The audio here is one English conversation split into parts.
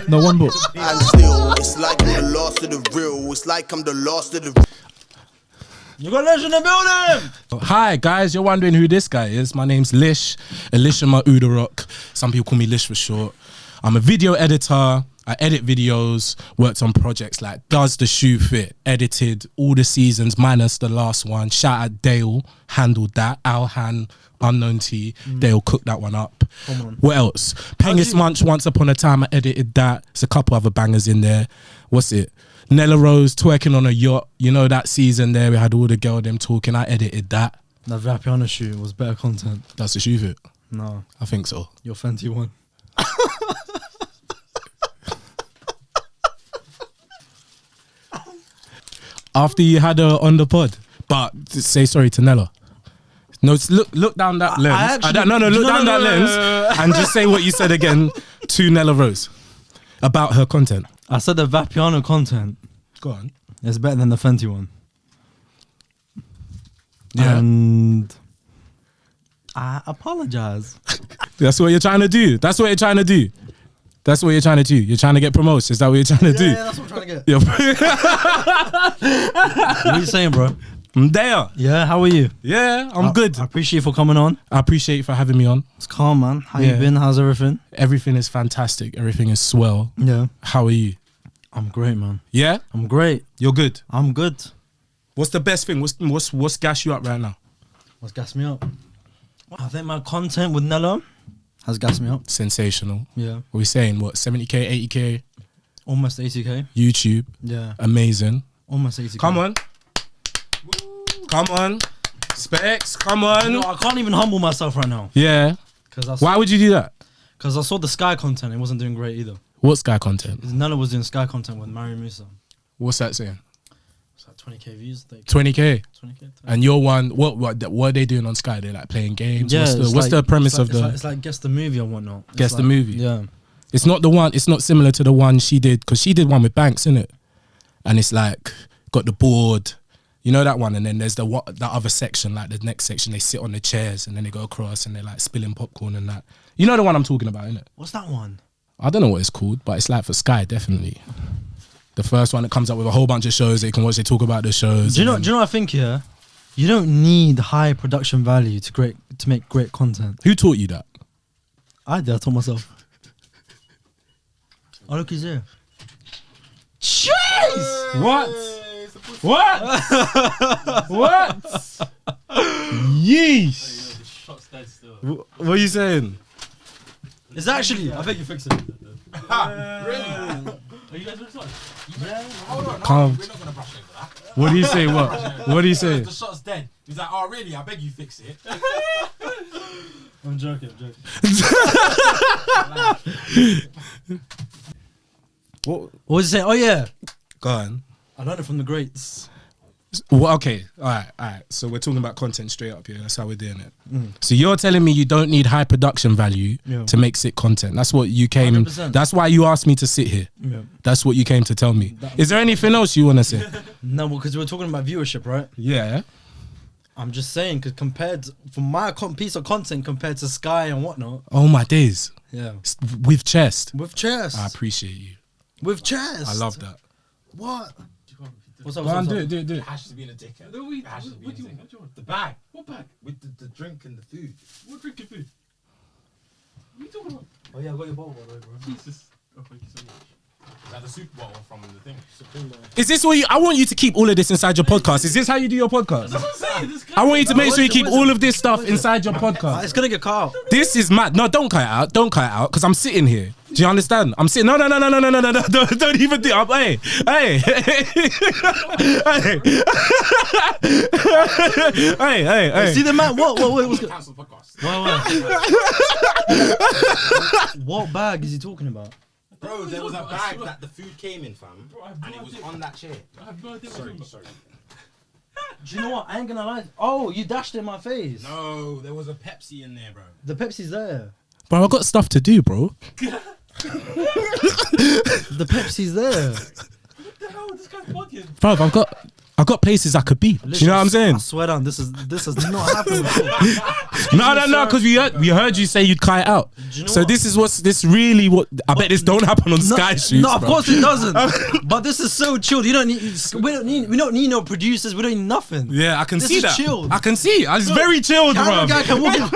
No, one book. And still, it's like I'm the last of the real. It's like I'm the last of the. You got Lish in the building. Hi guys, you're wondering who this guy is. My name's Lish, Elishama Udorok. Some people call me Lish for short. I'm a video editor. I edit videos, worked on projects like Does the Shoe Fit, edited all the seasons minus the last one. Shout out Dale, handled that. Alhan, Unknown T, Dale cooked that one up. Come on. What else? Pengis Munch, Once Upon a Time, I edited that. There's a couple other bangers in there. What's it? Nella Rose twerking on a yacht. You know that season there, we had all the girl them talking. I edited that. That Vapiano shoot was better content. That's the Shoe Fit? No. I think so. Your Fenty one. After you had her on the pod, but say sorry to Nella. No, look down that lens. Look down that lens and just say what you said again to Nella Rose about her content. I said the Vapiano content Go on. is better than the Fenty one. Yeah. And I apologize. That's what you're trying to do. That's what you're trying to do. That's what you're trying to do. You're trying to get promotion. Is that what you're trying to do? Yeah, that's what I'm trying to get. Yeah. What are you saying, bro? I'm there. Yeah, how are you? Yeah, I'm good. I appreciate you for coming on. I appreciate you for having me on. It's calm, man. How Yeah. you been? How's everything? Everything is fantastic. Everything is swell. Yeah. How are you? I'm great, man. Yeah? I'm great. You're good. I'm good. What's the best thing? What's gas you up right now? What's gassed me up? I think my content with Nella has gassed me up. Sensational. Yeah. What are we saying? What, 70k, 80k? Almost 80k. YouTube. Yeah. Amazing. Almost 80k. Come on. Come on. Specs, come on. No, I can't even humble myself right now. Yeah. Why would you do that? Because I saw the Sky content. It wasn't doing great either. What Sky content? Nella was doing Sky content with Mary Musa. What's that saying? It's like 20k views. 20k. 20k. And your one, what are they doing on Sky? They're like playing games. Yeah, What's the premise of the? It's like guess the movie and whatnot. It's Guess the like- movie. Yeah. It's not the one. It's not similar to the one she did because she did one with Banks, innit? And it's like got the board, you know that one. And then there's the other section, like the next section. They sit on the chairs and then they go across and they're like spilling popcorn and that. You know the one I'm talking about, innit? What's that one? I don't know what it's called, but it's like for Sky, definitely. The first one that comes up with a whole bunch of shows that you can watch. They talk about the shows. Do you know what I think here? You don't need high production value to make great content. Who taught you that? I did. I taught myself. Oh, look, he's here. Jeez! What? What? What? Yeesh. What are you saying? It's actually. I bet you fix it. Really? Are you guys responsible? Yeah. Hold on. Calm. We're not gonna brush over that. What do you say? What do you say? The shot's dead. He's like, oh really? I beg you fix it. I'm joking. What? What was he saying? Oh yeah, Go on. I learned it from the greats. Well, okay, all right. So we're talking about content straight up here. That's how we're doing it. So you're telling me you don't need high production value to make sick content. That's what you came. 100%. That's why you asked me to sit here. Yeah. That's what you came to tell me. Is there anything else you want to say? No, because we were talking about viewership, right? Yeah. I'm just saying, because compared for my piece of content compared to Sky and whatnot. Oh my days. Yeah. With chest. With chest. I appreciate you. With chest. I love that. What? What's up? Go on, do it. It has to be in a dickhead. It has to be in a dickhead. The bag. What bag? With the drink and the food. What drink and food? What are you talking about? Oh yeah, I got your bottle, bro. Jesus. Oh, thank you so much. Is that the soup bottle from the thing? Is this what I want you to keep all of this inside your podcast. Is this how you do your podcast? That's what I'm saying. This I want you to make sure you keep all of this stuff inside your podcast. It's gonna get cut out. This is mad. No, don't cut it out. Don't cut it out because I'm sitting here. Do you understand? I'm sitting. No. Don't even do it. Hey. Hey. See the man? What? What's good? cancel the podcast. What bag is he talking about? Bro, there was a bag that the food came in, fam. And it was on that chair. I have no idea. Sorry. Do you know what? I ain't gonna lie. Oh, you dashed it in my face. No, there was a Pepsi in there, bro. The Pepsi's there. Bro, I got stuff to do, bro. The Pepsi's there. What the hell? This guy's bugging. Bro, I've got. I got places I could be. Do you know what I'm saying? I swear down, this has not happened before. No, because we heard you say you'd kite out. Do you know So what? this is this really what I bet this don't happen on Sky shoots. No, of bro. course it doesn't. But this is so chilled. You don't need. We don't need no producers. We don't need nothing. Yeah, I can This see is that. chilled. I can see. It's very chilled, Camera bro. guy can walk.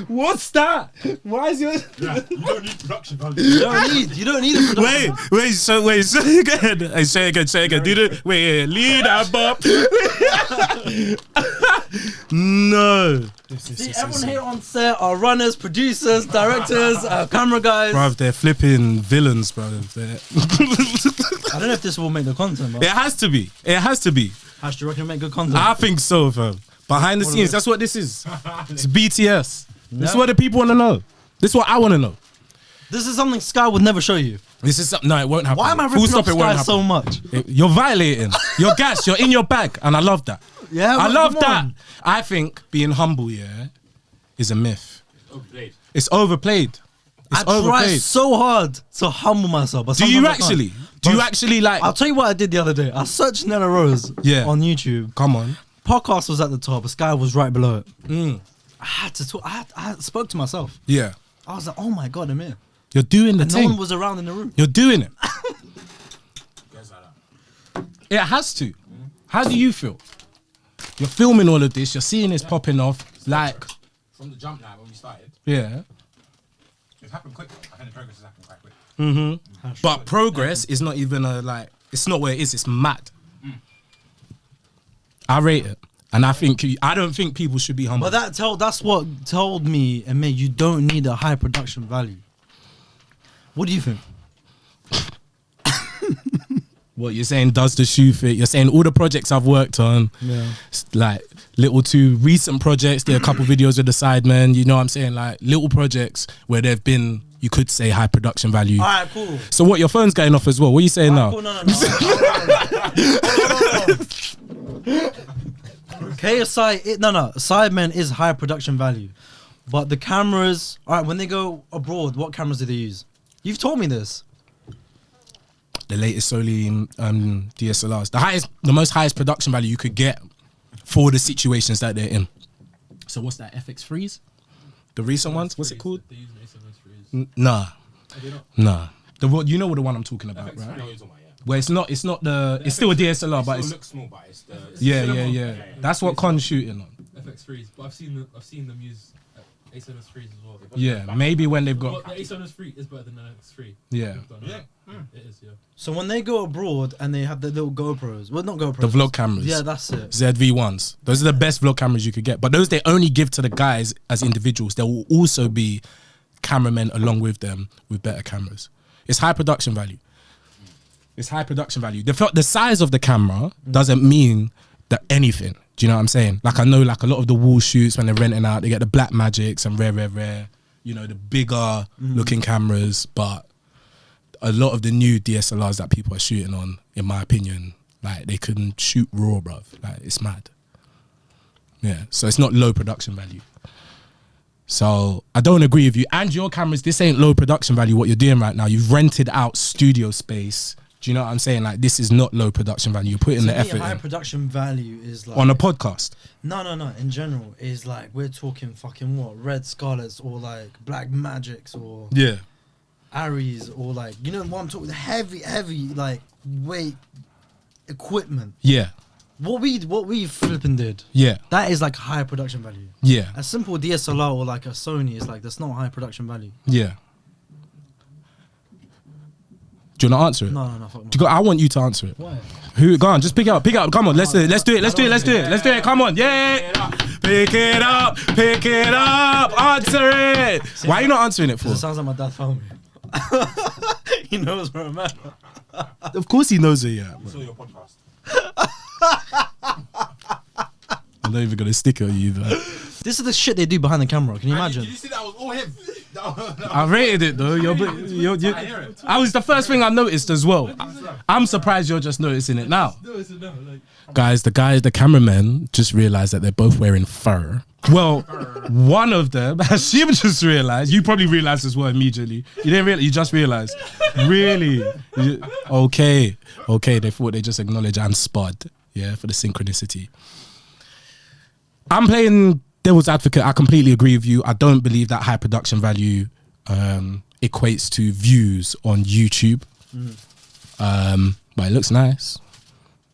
What's that? Why is your Yeah, you don't need production value. You don't need a production. wait? Say it again. Hey, say it again. Do the wait. Lead that bop. No. See, everyone here on set are runners, producers, directors, camera guys. Bruv, they're flipping villains, bro. I don't know if this will make the content, but It has to be. It has to be. Hash, do you reckon it'll make good content? I think so, fam. Behind the scenes, that's what this is. It's BTS. This is what the people want to know. This is what I want to know. This is something Sky would never show you. This is no, it won't happen. Why am I Full ripping stop, up it won't Sky happen. so much? You're violating. You're gas. You're in your bag, and I love that. Yeah, I but love come that. on. I think being humble, yeah, is a myth. Overplayed. It's overplayed. It's I try overplayed. so hard to humble myself. But Do you sometimes I actually? can't. Do you But actually like? I'll tell you what I did the other day. I searched Nella Rose Yeah. on YouTube. Come on. Podcast was at the top, but Sky was right below it. Mm. I had to talk. I spoke to myself. Yeah. I was like, oh my God, I'm here. You're doing the And no thing. one was around in the room. You're doing it. Guys like that. It has to. How do you feel? You're filming all of this. You're seeing this popping off. Like, From the jump now, when we started, yeah. it's happened quick. I think the progress has happened quite quick. Mm-hmm. But progress is not even it's not where it is. It's mad. I rate it. And I don't think people should be humble. But that's what told me and made you don't need a high production value. What do you think? What you're saying does the shoe fit? You're saying all the projects I've worked on, Yeah. like little two recent projects, there are a couple videos with the Sidemen, you know what I'm saying? Like little projects where they've been, you could say, high production value. All right, cool. So what, your phone's going off as well? What are you saying now? Cool, no. KSI, Sidemen is high production value. But the cameras, all right, when they go abroad, what cameras do they use? You've told me this. The latest solely DSLRs. The most highest production value you could get for the situations that they're in. So what's that, FX3s? The recent ones? What's it called? They use A7S3s. Nah. Are they not? Nah. You know what the one I'm talking about, FX3 right? know what you're talking about, yeah. Where it's not it's still a DSLR, It but still it's looks small, but it's the yeah. That's what Con's shooting on. FX3s, but I've seen them use A7S3s as well. Yeah, maybe when they've got But the A7S3 is better than the FX3. yeah. Yeah. It is, yeah. So when they go abroad and they have the little GoPros, well, not GoPros. The vlog cameras. Yeah, that's it. ZV-1s. Those are the best vlog cameras you could get. But those they only give to the guys as individuals. There will also be cameramen along with them with better cameras. It's high production value. It's high production value. The size of the camera doesn't mean that anything. Do you know what I'm saying? Like I know like a lot of the wall shoots when they're renting out, they get the Black Magics and rare, you know, the bigger looking cameras. But a lot of the new DSLRs that people are shooting on, in my opinion, like they can shoot raw, bruv. Like it's mad. Yeah, so it's not low production value. So I don't agree with you. And your cameras, this ain't low production value what you're doing right now. You've rented out studio space. Do you know what I'm saying? Like this is not low production value. You're putting To the me, effort high in. production value is like On a podcast. No. In general, is like we're talking fucking what Red Scarlets or like Black Magics or Yeah. Aries or like you know what I'm talking heavy like weight equipment. Yeah. What we flipping did. Yeah. That is like high production value. Yeah. A simple DSLR or like a Sony is like that's not high production value. Yeah. Do you want to answer it? No, fuck no. I want you to answer it. Why? Who? Go on, just pick it up. Come on, let's do it. Come on, yeah. Pick it up. Answer it. Why are you not answering it for? It sounds like my dad found me. He knows where I'm at. Of course he knows it, yeah. I saw your podcast. I'm not even gonna stick it on you, man. This is the shit they do behind the camera. Can you imagine? Did you see that was all him? I rated it though. I was the first thing I noticed as well. I'm surprised you're just noticing it now. No, it's a no. Like, Guys, the cameramen just realized that they're both wearing fur. Well, one of them, Hashim just realized. You probably realized as well immediately. You didn't realize. You just realized. Really? Okay. They thought they just acknowledged and spud. Yeah, for the synchronicity. I'm playing devil's advocate. I completely agree with you. I don't believe that high production value equates to views on YouTube. But it looks nice.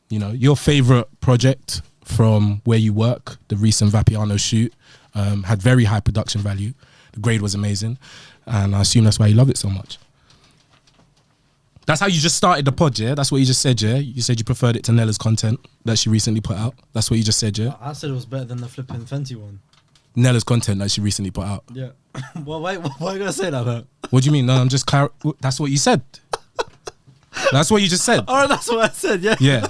You know, your favorite project from where you work, the recent Vapiano shoot, had very high production value. The grade was amazing, and I assume that's why you love it so much. That's how you just started the pod, yeah? That's what you just said, yeah? You said you preferred it to Nella's content that she recently put out. That's what you just said, yeah? I said it was better than the flipping Fenty one. Nella's content that she recently put out. Yeah. Well, wait, why are you gonna say that? Though? What do you mean? No, I'm just that's what you said. That's what you just said. Oh, that's what I said, yeah. Yeah.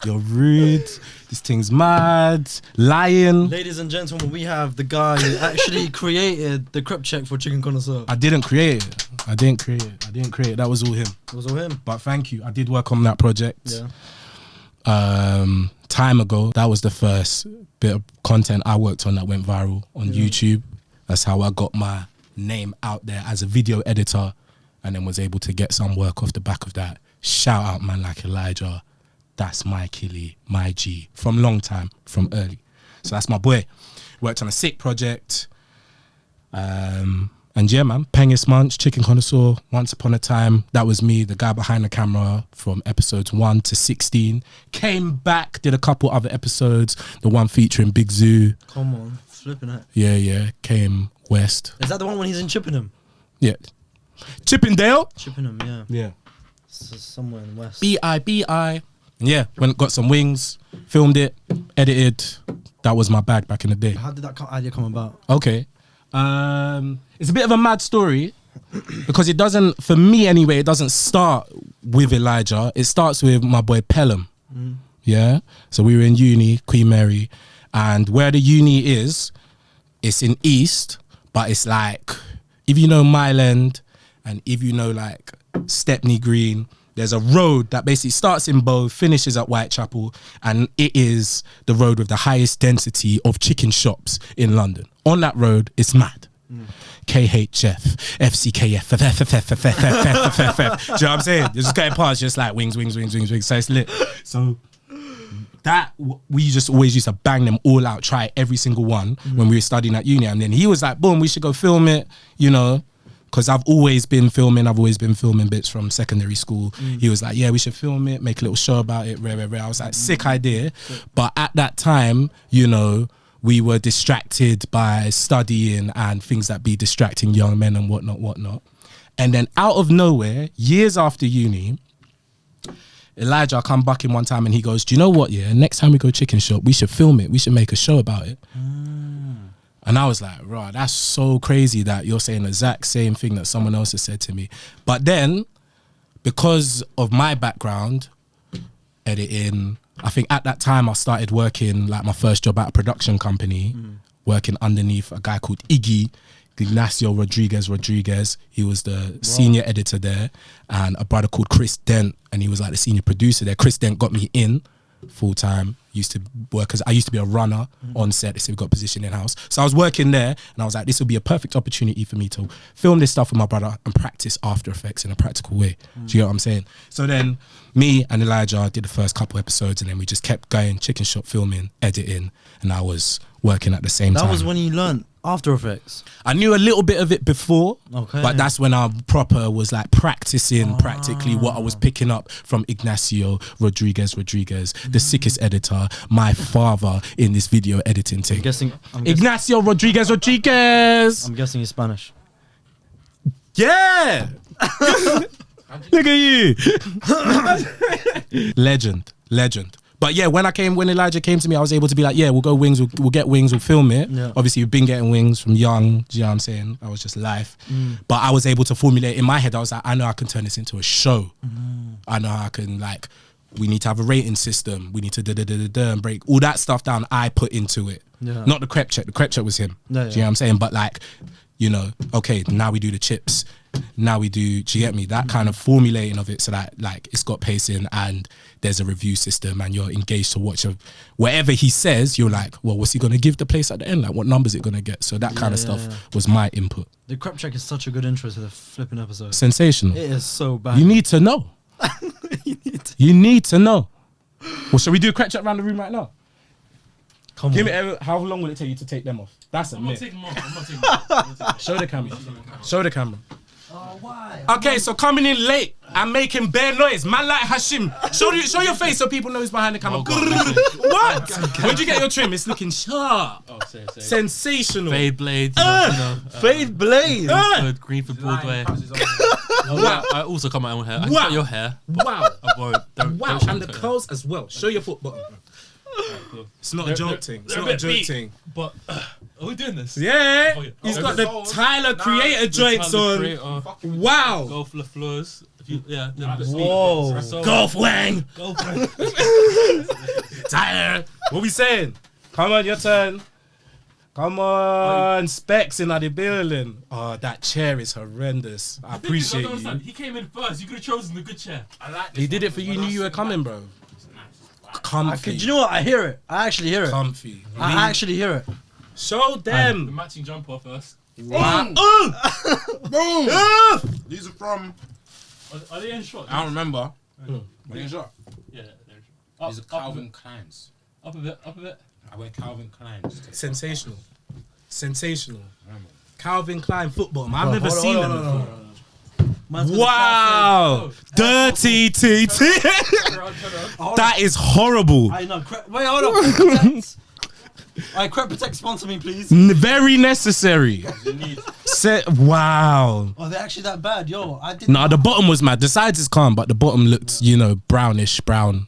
You're rude. This thing's mad. Lying. Ladies and gentlemen, we have the guy who actually created the crep check for Chicken Connoisseur. I didn't create it. I didn't create it. That was all him. It was all him. But thank you. I did work on that project. Yeah. Time ago. That was the first bit of content I worked on that went viral on YouTube. That's how I got my name out there as a video editor, and then was able to get some work off the back of that. Shout out man like Elijah. That's my killie, my G, from long time, from early. So that's my boy. Worked on a sick project. And yeah, man, Pengis Munch, Chicken Connoisseur, Once Upon a Time. That was me, the guy behind the camera from episodes 1 to 16. Came back, did a couple other episodes. The one featuring Big Zoo. Come on, flipping it. Yeah. Came west. Is that the one when he's in Chippenham? Yeah. Chippendale? Chippenham, yeah. Yeah. Somewhere in the west. B.I. Yeah, went got some wings, filmed it, edited. That was my bag back in the day. How did that idea come about? Okay. It's a bit of a mad story because it doesn't, for me anyway, it doesn't start with Elijah. It starts with my boy Pelham. Yeah. So we were in uni, Queen Mary, and where the uni is, it's in East, but it's like, if you know Mile End and if you know like Stepney Green, there's a road that basically starts in Bow, finishes at Whitechapel, and it is the road with the highest density of chicken shops in London. On that road, it's mad. KHF, FCKF, do you know what I'm saying? You're just getting past, just like wings. So it's lit. So that, we just always used to bang them all out, try every single one when we were studying at uni. And then he was like, boom, we should go film it, you know. Because I've always been filming bits from secondary school. He was like, yeah, we should film it, make a little show about it, rare. I was like, sick idea. But at that time, you know, we were distracted by studying and things that be distracting young men and whatnot. And then out of nowhere, years after uni, Elijah come back in one time and he goes, do you know what, yeah, next time we go chicken shop, we should film it. We should make a show about it. And I was like, right, that's so crazy that you're saying the exact same thing that someone else has said to me. But then, because of my background, editing, I think at that time I started working, like my first job at a production company, working underneath a guy called Ignacio Rodriguez. He was the senior editor there, and a brother called Chris Dent, and he was like the senior producer there. Chris Dent got me in full time. Used to work because I used to be a runner on set. They said we got a position in house, so I was working there, and I was like, this will be a perfect opportunity for me to film this stuff with my brother and practice After Effects in a practical way. Do you get what I'm saying? So then me and Elijah did the first couple episodes, and then we just kept going, chicken shop filming, editing, and I was working at the same time. That was when you learned After Effects. I knew a little bit of it before, but that's when I proper was like practicing practically what I was picking up from Ignacio Rodriguez, the sickest editor, my father in this video editing thing. I'm guessing Ignacio Rodriguez. I'm guessing he's Spanish. Yeah. Look at you. Legend. But yeah, when Elijah came to me, I was able to be like, yeah, we'll go wings, we'll get wings, we'll film it. Yeah. Obviously, we've been getting wings from young, do you know what I'm saying? I was just life. But I was able to formulate in my head, I was like, I know I can turn this into a show. I know I can, like, we need to have a rating system. We need to and break all that stuff down. I put into it. Yeah. Not the crepe check. The crepe check was him. Yeah, Do you know what I'm saying? But like, you know, okay, now we do the chips. Now we do you get me? That kind of formulating of it so that like it's got pacing and there's a review system and you're engaged to watch whatever he says, you're like, well, what's he gonna give the place at the end? Like what numbers it gonna get? So that kind of stuff was my input. The crepe check is such a good intro to the flipping episode. Sensational. It is so bad. You need to know. You need to know. Well, shall we do a crepe check around the room right now? Come Give on. me how long will it take you to take them off? That's a I'm not myth. taking them off. I'm not taking them off. Show the camera. Show the camera. Oh, why? Okay, so coming in late and making bare noise, man like Hashim. Show your face so people know who's behind the camera. Oh, God, What? Where'd you get your trim? It's looking sharp. Oh, say. Sensational. Fade blades. Fade blade. Green for Broadway. Wow. I also cut my own hair. I Wow. cut your hair. Wow. I won't. Don't Wow. show And the it. curls as well. Show your foot bottom. It's not a joke thing. It's not a joke thing. But are we doing this? Yeah. Oh, yeah. He's Oh, got the Tyler Creator joints on. Wow. Go for the floors. Yeah. Whoa. Golf Wang. Go for it. Tyler. What we saying? Come on, your turn. Come on, Specs in the building. Oh, that chair is horrendous. I appreciate you. He came in first. You could have chosen the good chair. I like He did it for you. Knew you were coming, bro. Comfy. Do you know what? I hear it. I actually hear it. Comfy. I actually hear it. Show The them. matching jumper first. Wow. These are from. Are they in shot? I don't remember. What are you shot? Yeah, they're in shot. These are Calvin Kleins. Up a bit. I wear Calvin Kleins. Sensational. Sensational. Calvin Klein football. I've Bro, never hold on, seen hold them on, before. hold on. Man's got Wow. Dirty TT. That is horrible. I know. Wait, hold on. Crepe Protect. Alright, Crepe Protect sponsor me, please. Very necessary. Wow. Oh, they're actually that bad, yo. I didn't. Nah, the bottom was mad. The sides is calm, but the bottom looked, you know, brownish, brown.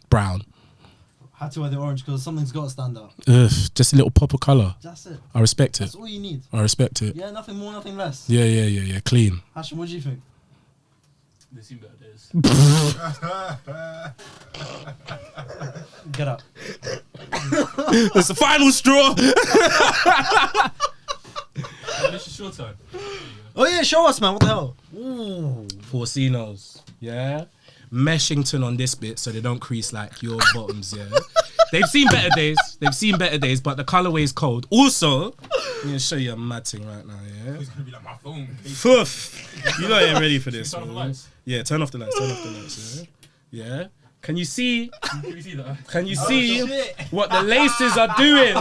Had to wear the orange because something's got to stand out. Ugh, just a little pop of colour. That's it. I respect That's it. all you need. I respect it. Yeah, nothing more, nothing less. Yeah. Clean. Hashim, what do you think? They seem better days. Get up. That's the final straw. This is your turn. Oh yeah, show us, man. What the hell? Ooh. Forcinos. Yeah. Meshington on this bit so they don't crease like your bottoms, yeah. They've seen better days, but the colorway is cold. Also, I'm gonna show you a mad thing right now, yeah. It's gonna be like my phone. Foof. You know you're ready for this. Turn off the man. lights. Yeah, turn off the lights, yeah. Can you see Can you see that? Can you see what the laces are doing?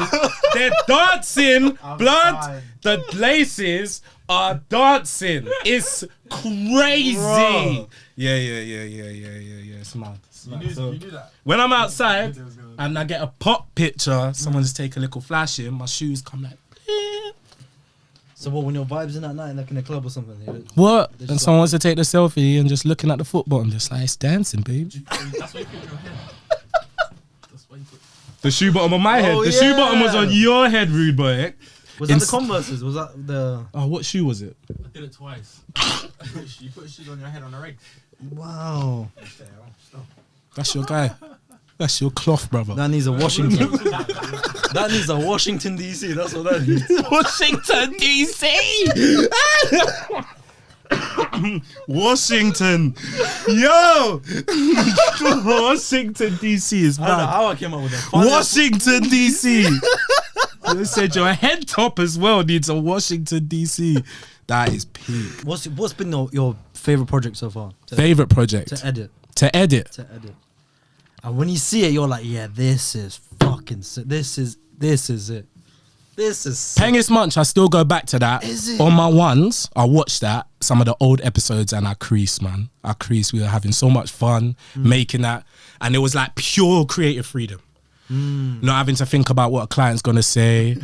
They're dancing, blood. The laces are dancing. It's crazy. Bro. Yeah. It's mad. So, You knew that. when I'm outside and I get a pop picture, someone just take a little flash in, my shoes come like, So what, when your vibes in at night, like in a club or something? what? They just And someone wants to take the selfie and just looking at the football and just like, it's dancing, babe. That's why you put your head. That's why you put. The shoe bottom on my head. Oh, The shoe yeah. bottom was on your head, rude boy. Was that the Converses? Was that the... Oh, what shoe was it? I did it twice. You put shoes on your head on the rig. Wow. That's your guy. That's your cloth, brother. That needs a Washington. That needs a Washington DC. That's what that needs. Washington, D.C. Washington. Yo. Washington, D.C. is I don't know mad. how I came up with that. Washington, D.C. You said your head top as well needs a Washington, D.C. That is peak. What's been your favorite project so far? Favorite project? To edit. To edit. And when you see it, you're like, yeah, this is fucking sick. This is it. This is sick. Pengis Munch, I still go back to that. Is it? On my ones, I watched that, some of the old episodes, and I creased, man. We were having so much fun making that. And it was like pure creative freedom. Not having to think about what a client's gonna say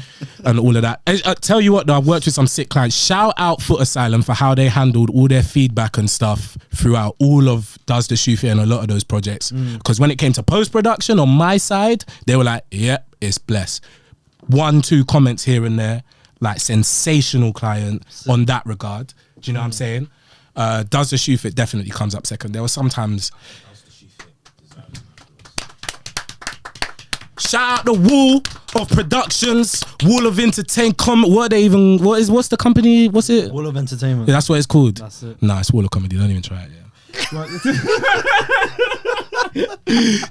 and all of that. I tell you what though, I've worked with some sick clients. Shout out Footasylum for how they handled all their feedback and stuff throughout all of Does the Shoe Fit and a lot of those projects. Because when it came to post-production on my side, they were like, yep, it's blessed. 1-2 comments here and there, like sensational client on that regard. Do you know what I'm saying? Does the Shoe Fit definitely comes up second. There were sometimes Shout out the Wall of Productions, Wall of Entertain. What's the company? What's it? Wall of Entertainment. Yeah, that's what it's called. That's it. Nah, it's Wall of Comedy. Don't even try it. Yeah.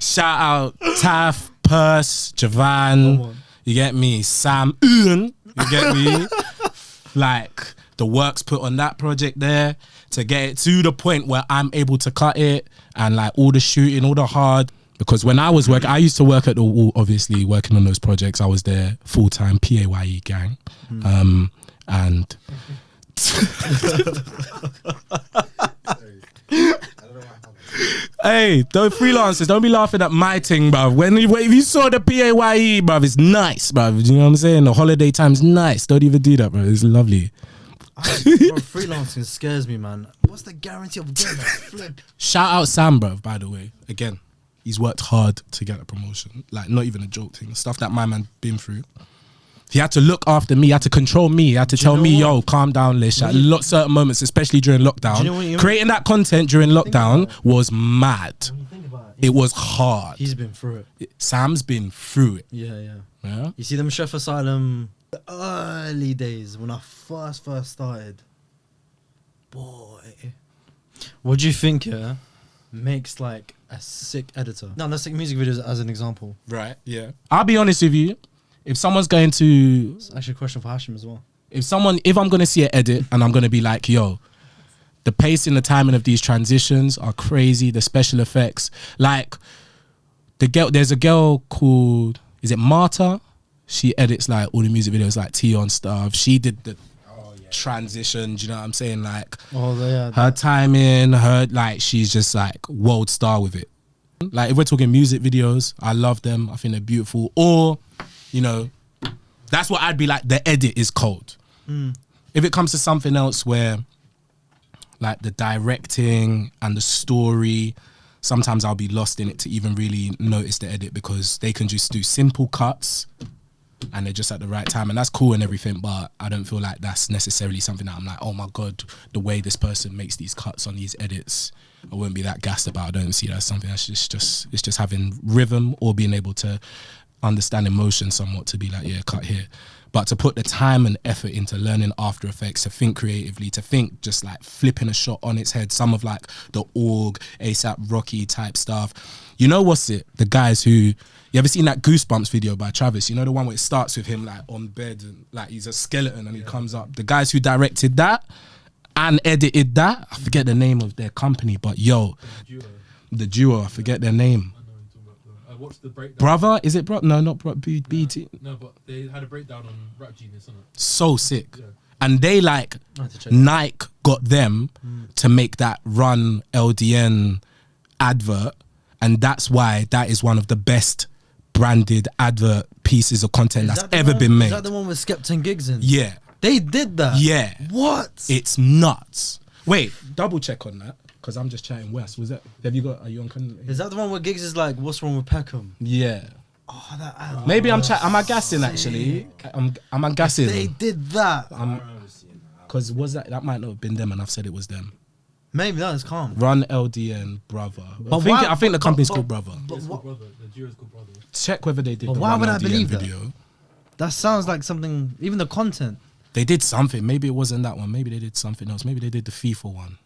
Shout out Taff, Purse, Javan. You get me? Sam, Ian. You get me? Like the work's put on that project there to get it to the point where I'm able to cut it and like all the shooting, all the hard. Because when I was working, I used to work at the Wall, obviously working on those projects. I was there full time, PAYE gang, and. Hey, those freelancers, don't be laughing at my thing, bruv. If you saw the PAYE, bruv, it's nice, bruv. You know what I'm saying? The holiday time's nice. Don't even do that, bruv. It's lovely. Freelancing scares me, man. What's the guarantee of getting that flip? Shout out Sam, bruv, by the way. Again, he's worked hard to get a promotion. Like, not even a joke thing. Stuff that my man been through. He had to look after me. He had to control me. He had to tell me, yo, calm down, Lish. At certain moments, especially during lockdown. Creating that content during lockdown was mad. It was hard. He's been through it. Sam's been through it. Yeah. Yeah? You see them Footasylum, the early days when I first started. Boy. What do you think, makes like a sick editor? No, let's take music videos as an example. Right, yeah. I'll be honest with you. If someone's going to... It's actually a question for Hashim as well. If I'm going to see an edit and I'm going to be like, yo, the pace and the timing of these transitions are crazy. The special effects. Like, there's a girl called... Is it Marta? She edits like all the music videos like Tion stuff. She did the transition, do you know what I'm saying? Like, her timing, she's just like world star with it. Like, if we're talking music videos, I love them. I think they're beautiful. Or... You know, that's what I'd be like, the edit is cold. If it comes to something else where, like the directing and the story, sometimes I'll be lost in it to even really notice the edit because they can just do simple cuts and they're just at the right time. And that's cool and everything, but I don't feel like that's necessarily something that I'm like, oh my God, the way this person makes these cuts on these edits, I wouldn't be that gassed about. I don't see that as something that's just having rhythm or being able to understand emotion somewhat to be like, yeah, cut here. But to put the time and effort into learning After Effects, to think creatively, to think just like flipping a shot on its head, some of like the org, ASAP Rocky type stuff. You know what's it? The guys who, you ever seen that Goosebumps video by Travis? You know the one where it starts with him like on bed and like he's a skeleton and he comes up. The guys who directed that and edited that, I forget the name of their company, but yo, the duo, I forget their name. What's the breakdown? Brother? Is it bro? No, not bro. BT. No, but they had a breakdown on Rap Genius, isn't it? So sick. Yeah. And they like, Nike got them to make that Run LDN advert. And that's why that is one of the best branded advert pieces of content that's ever been made. Is that the one with Skepta Gigs in? Yeah. They did that? Yeah. What? It's nuts. Wait, double check on that. Because I'm just chatting West. Was that? Are you on? Is that the one where Giggs is like, what's wrong with Peckham? Yeah. Oh, that. Maybe I'm chatting. Am I gassing actually? Am I gassing? They did that. Because was that might not have been them, and I've said it was them. Maybe that is calm. Run LDN Brother. But I think the company's called Brother. It's called Brother. The duo's called Brother. Check whether they did. But the why Run would I LDN believe video. that? That sounds like something. Even the content. They did something. Maybe it wasn't that one. Maybe they did something else. Maybe they did the FIFA one.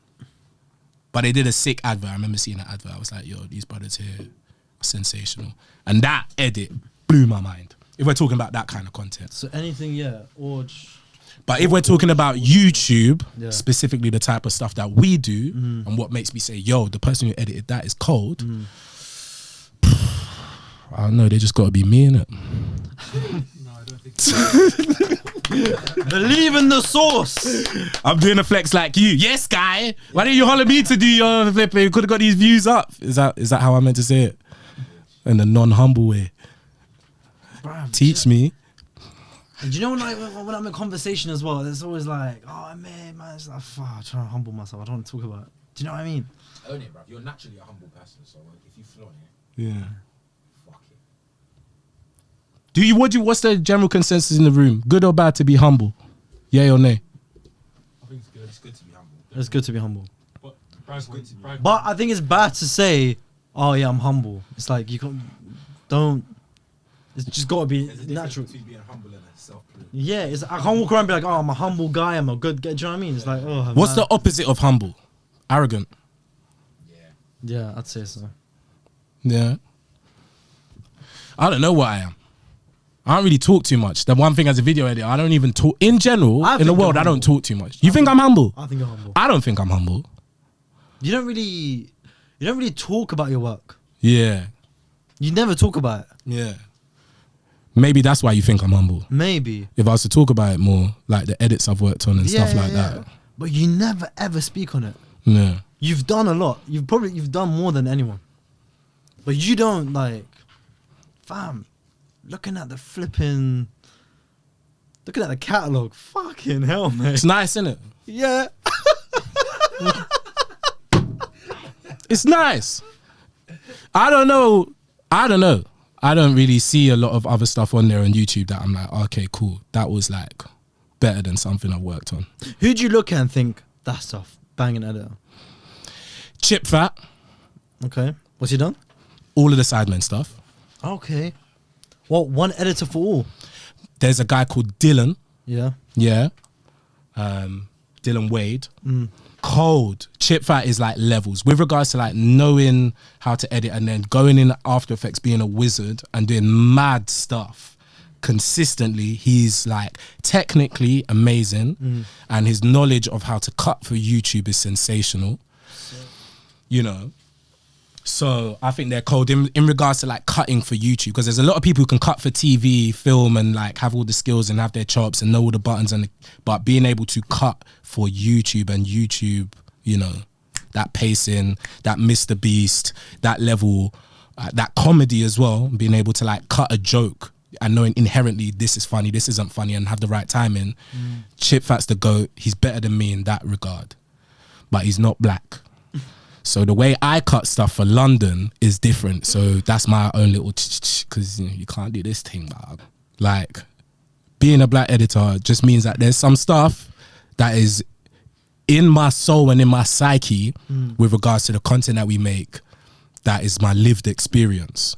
But they did a sick advert. I remember seeing that advert. I was like, yo, these brothers here are sensational. And that edit blew my mind. If we're talking about that kind of content. So anything, But if we're talking about YouTube, specifically the type of stuff that we do, and what makes me say, yo, the person who edited that is cold, I don't know, they just got to be me, innit? No, I don't think so. Believe in the source. I'm doing a flex like you. Yes, guy. Why didn't you holler me to do your flip? You could have got these views up. Is that how I meant to say it? In a non-humble way. Bruh, Teach me. Do you know when I'm in conversation as well, there's always like, oh man, it's like, I'm trying to humble myself. I don't want to talk about it. Do you know what I mean? Own it, bruv. You're naturally a humble person, so if you flaunt it, Yeah. fuck it. What's the general consensus in the room? Good or bad to be humble? Yay or nay? I think it's good. It's good to be humble. It's good to be humble. But But I think it's bad to say, oh yeah, I'm humble. It's like, don't. It's just gotta be There's a difference natural. between being humble and self-proof. Yeah, it's I can't walk around and be like, oh, I'm a humble guy, I'm a good guy. Do you know what I mean? It's like, oh. What's man. the opposite of humble? Arrogant. Yeah, I'd say so. Yeah. I don't know what I am. I don't really talk too much. The one thing as a video editor, I don't even talk. In general, I in the think world, you're I don't humble. talk too much. You think I'm humble? I think you're humble. I don't think I'm humble. You don't really talk about your work. Yeah. You never talk about it. Yeah. Maybe that's why you think I'm humble. Maybe. If I was to talk about it more, like the edits I've worked on and stuff like that. But you never ever speak on it. Yeah. You've done a lot. You've done more than anyone. But you don't like, fam. Looking at the catalogue. Fucking hell, mate. It's nice, isn't it? Yeah. It's nice. I don't know. I don't really see a lot of other stuff on there on YouTube that I'm like, okay, cool. That was like better than something I've worked on. Who'd you look at and think that stuff banging editor? Chip Fat, Okay. What's he done? all of the Sidemen stuff. Okay. Well, one editor for all. There's a guy called Dylan. Yeah. Yeah. Dylan Wade. Cold. Chip Fat is like levels with regards to like knowing how to edit and then going in After Effects, being a wizard and doing mad stuff consistently. He's like technically amazing and his knowledge of how to cut for YouTube is sensational. You know. So I think they're cold in regards to like cutting for YouTube, because there's a lot of people who can cut for TV, film, and like have all the skills and have their chops and know all the buttons, but being able to cut for YouTube and YouTube, you know, that pacing, that Mr. Beast, that level, that comedy as well, being able to like cut a joke and knowing inherently this is funny, this isn't funny, and have the right timing. Chip Fat's the GOAT. He's better than me in that regard, but he's not black. So the way I cut stuff for London is different. So that's my own little, because you can't do this thing, man. Like being a black editor just means that there's some stuff that is in my soul and in my psyche with regards to the content that we make. That is my lived experience.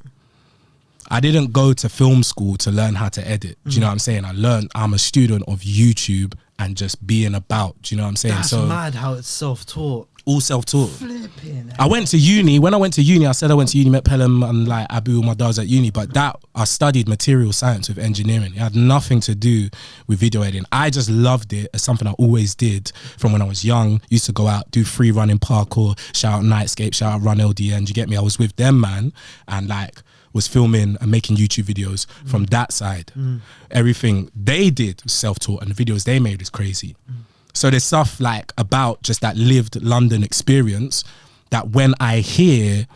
I didn't go to film school to learn how to edit. Do you know what I'm saying? I'm a student of YouTube and just being about. Do you know what I'm saying? That's mad how it's self-taught. All self-taught. Flipping. I went to uni. When I went to uni, I said I went to uni, met Pelham and like Abu, my dad was at uni, but that I studied material science with engineering. It had nothing to do with video editing. I just loved it as something I always did from when I was young. Used to go out, do free running parkour, shout out Nightscape, shout out Run LDN. Do you get me? I was with them, man, and like was filming and making YouTube videos from that side. Everything they did was self-taught, and the videos they made is crazy. So there's stuff like about just that lived London experience that when I hear,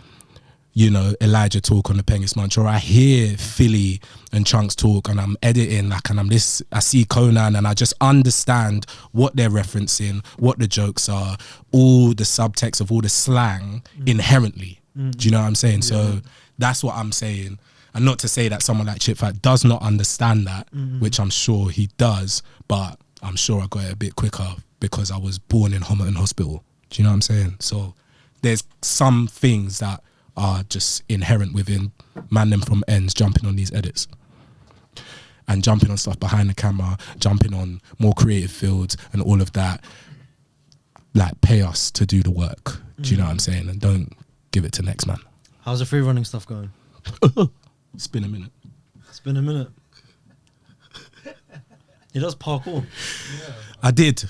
you know, Elijah talk on the Pengis Munch, or I hear Philly and Chunks talk and I'm editing, like, and I see Conan and I just understand what they're referencing, what the jokes are, all the subtext of all the slang inherently. Do you know what I'm saying? So that's what I'm saying. And not to say that someone like Chip Fat does not understand that, which I'm sure he does, but I'm sure I got it a bit quicker because I was born in Homerton Hospital. Do you know what I'm saying? So there's some things that are just inherent within man them from ends jumping on these edits and jumping on stuff behind the camera, jumping on more creative fields and all of that. Like, pay us to do the work. Do you know what I'm saying? And don't give it to next man. How's the free running stuff going? It's been a minute. It's been a minute. He does parkour. I did.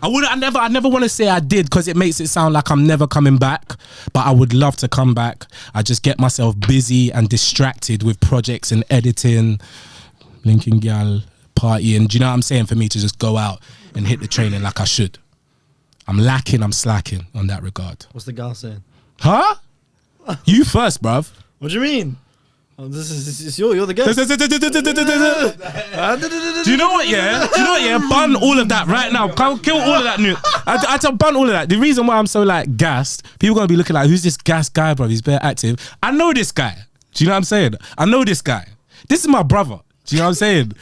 I never want to say I did because it makes it sound like I'm never coming back, but I would love to come back. I just get myself busy and distracted with projects and editing, linking gal, partying. Do you know what I'm saying? For me to just go out and hit the training like I should. I'm slacking on that regard. What's the gal saying? Huh? You first, bruv. What do you mean? Oh, you're the guest. Do you know what, yeah? Bun all of that right now. Kill all of that new. I tell bun all of that. The reason why I'm so like gassed, people gonna be looking like, who's this gas guy, bro? He's very active. I know this guy. Do you know what I'm saying? I know this guy. This is my brother. Do you know what I'm saying?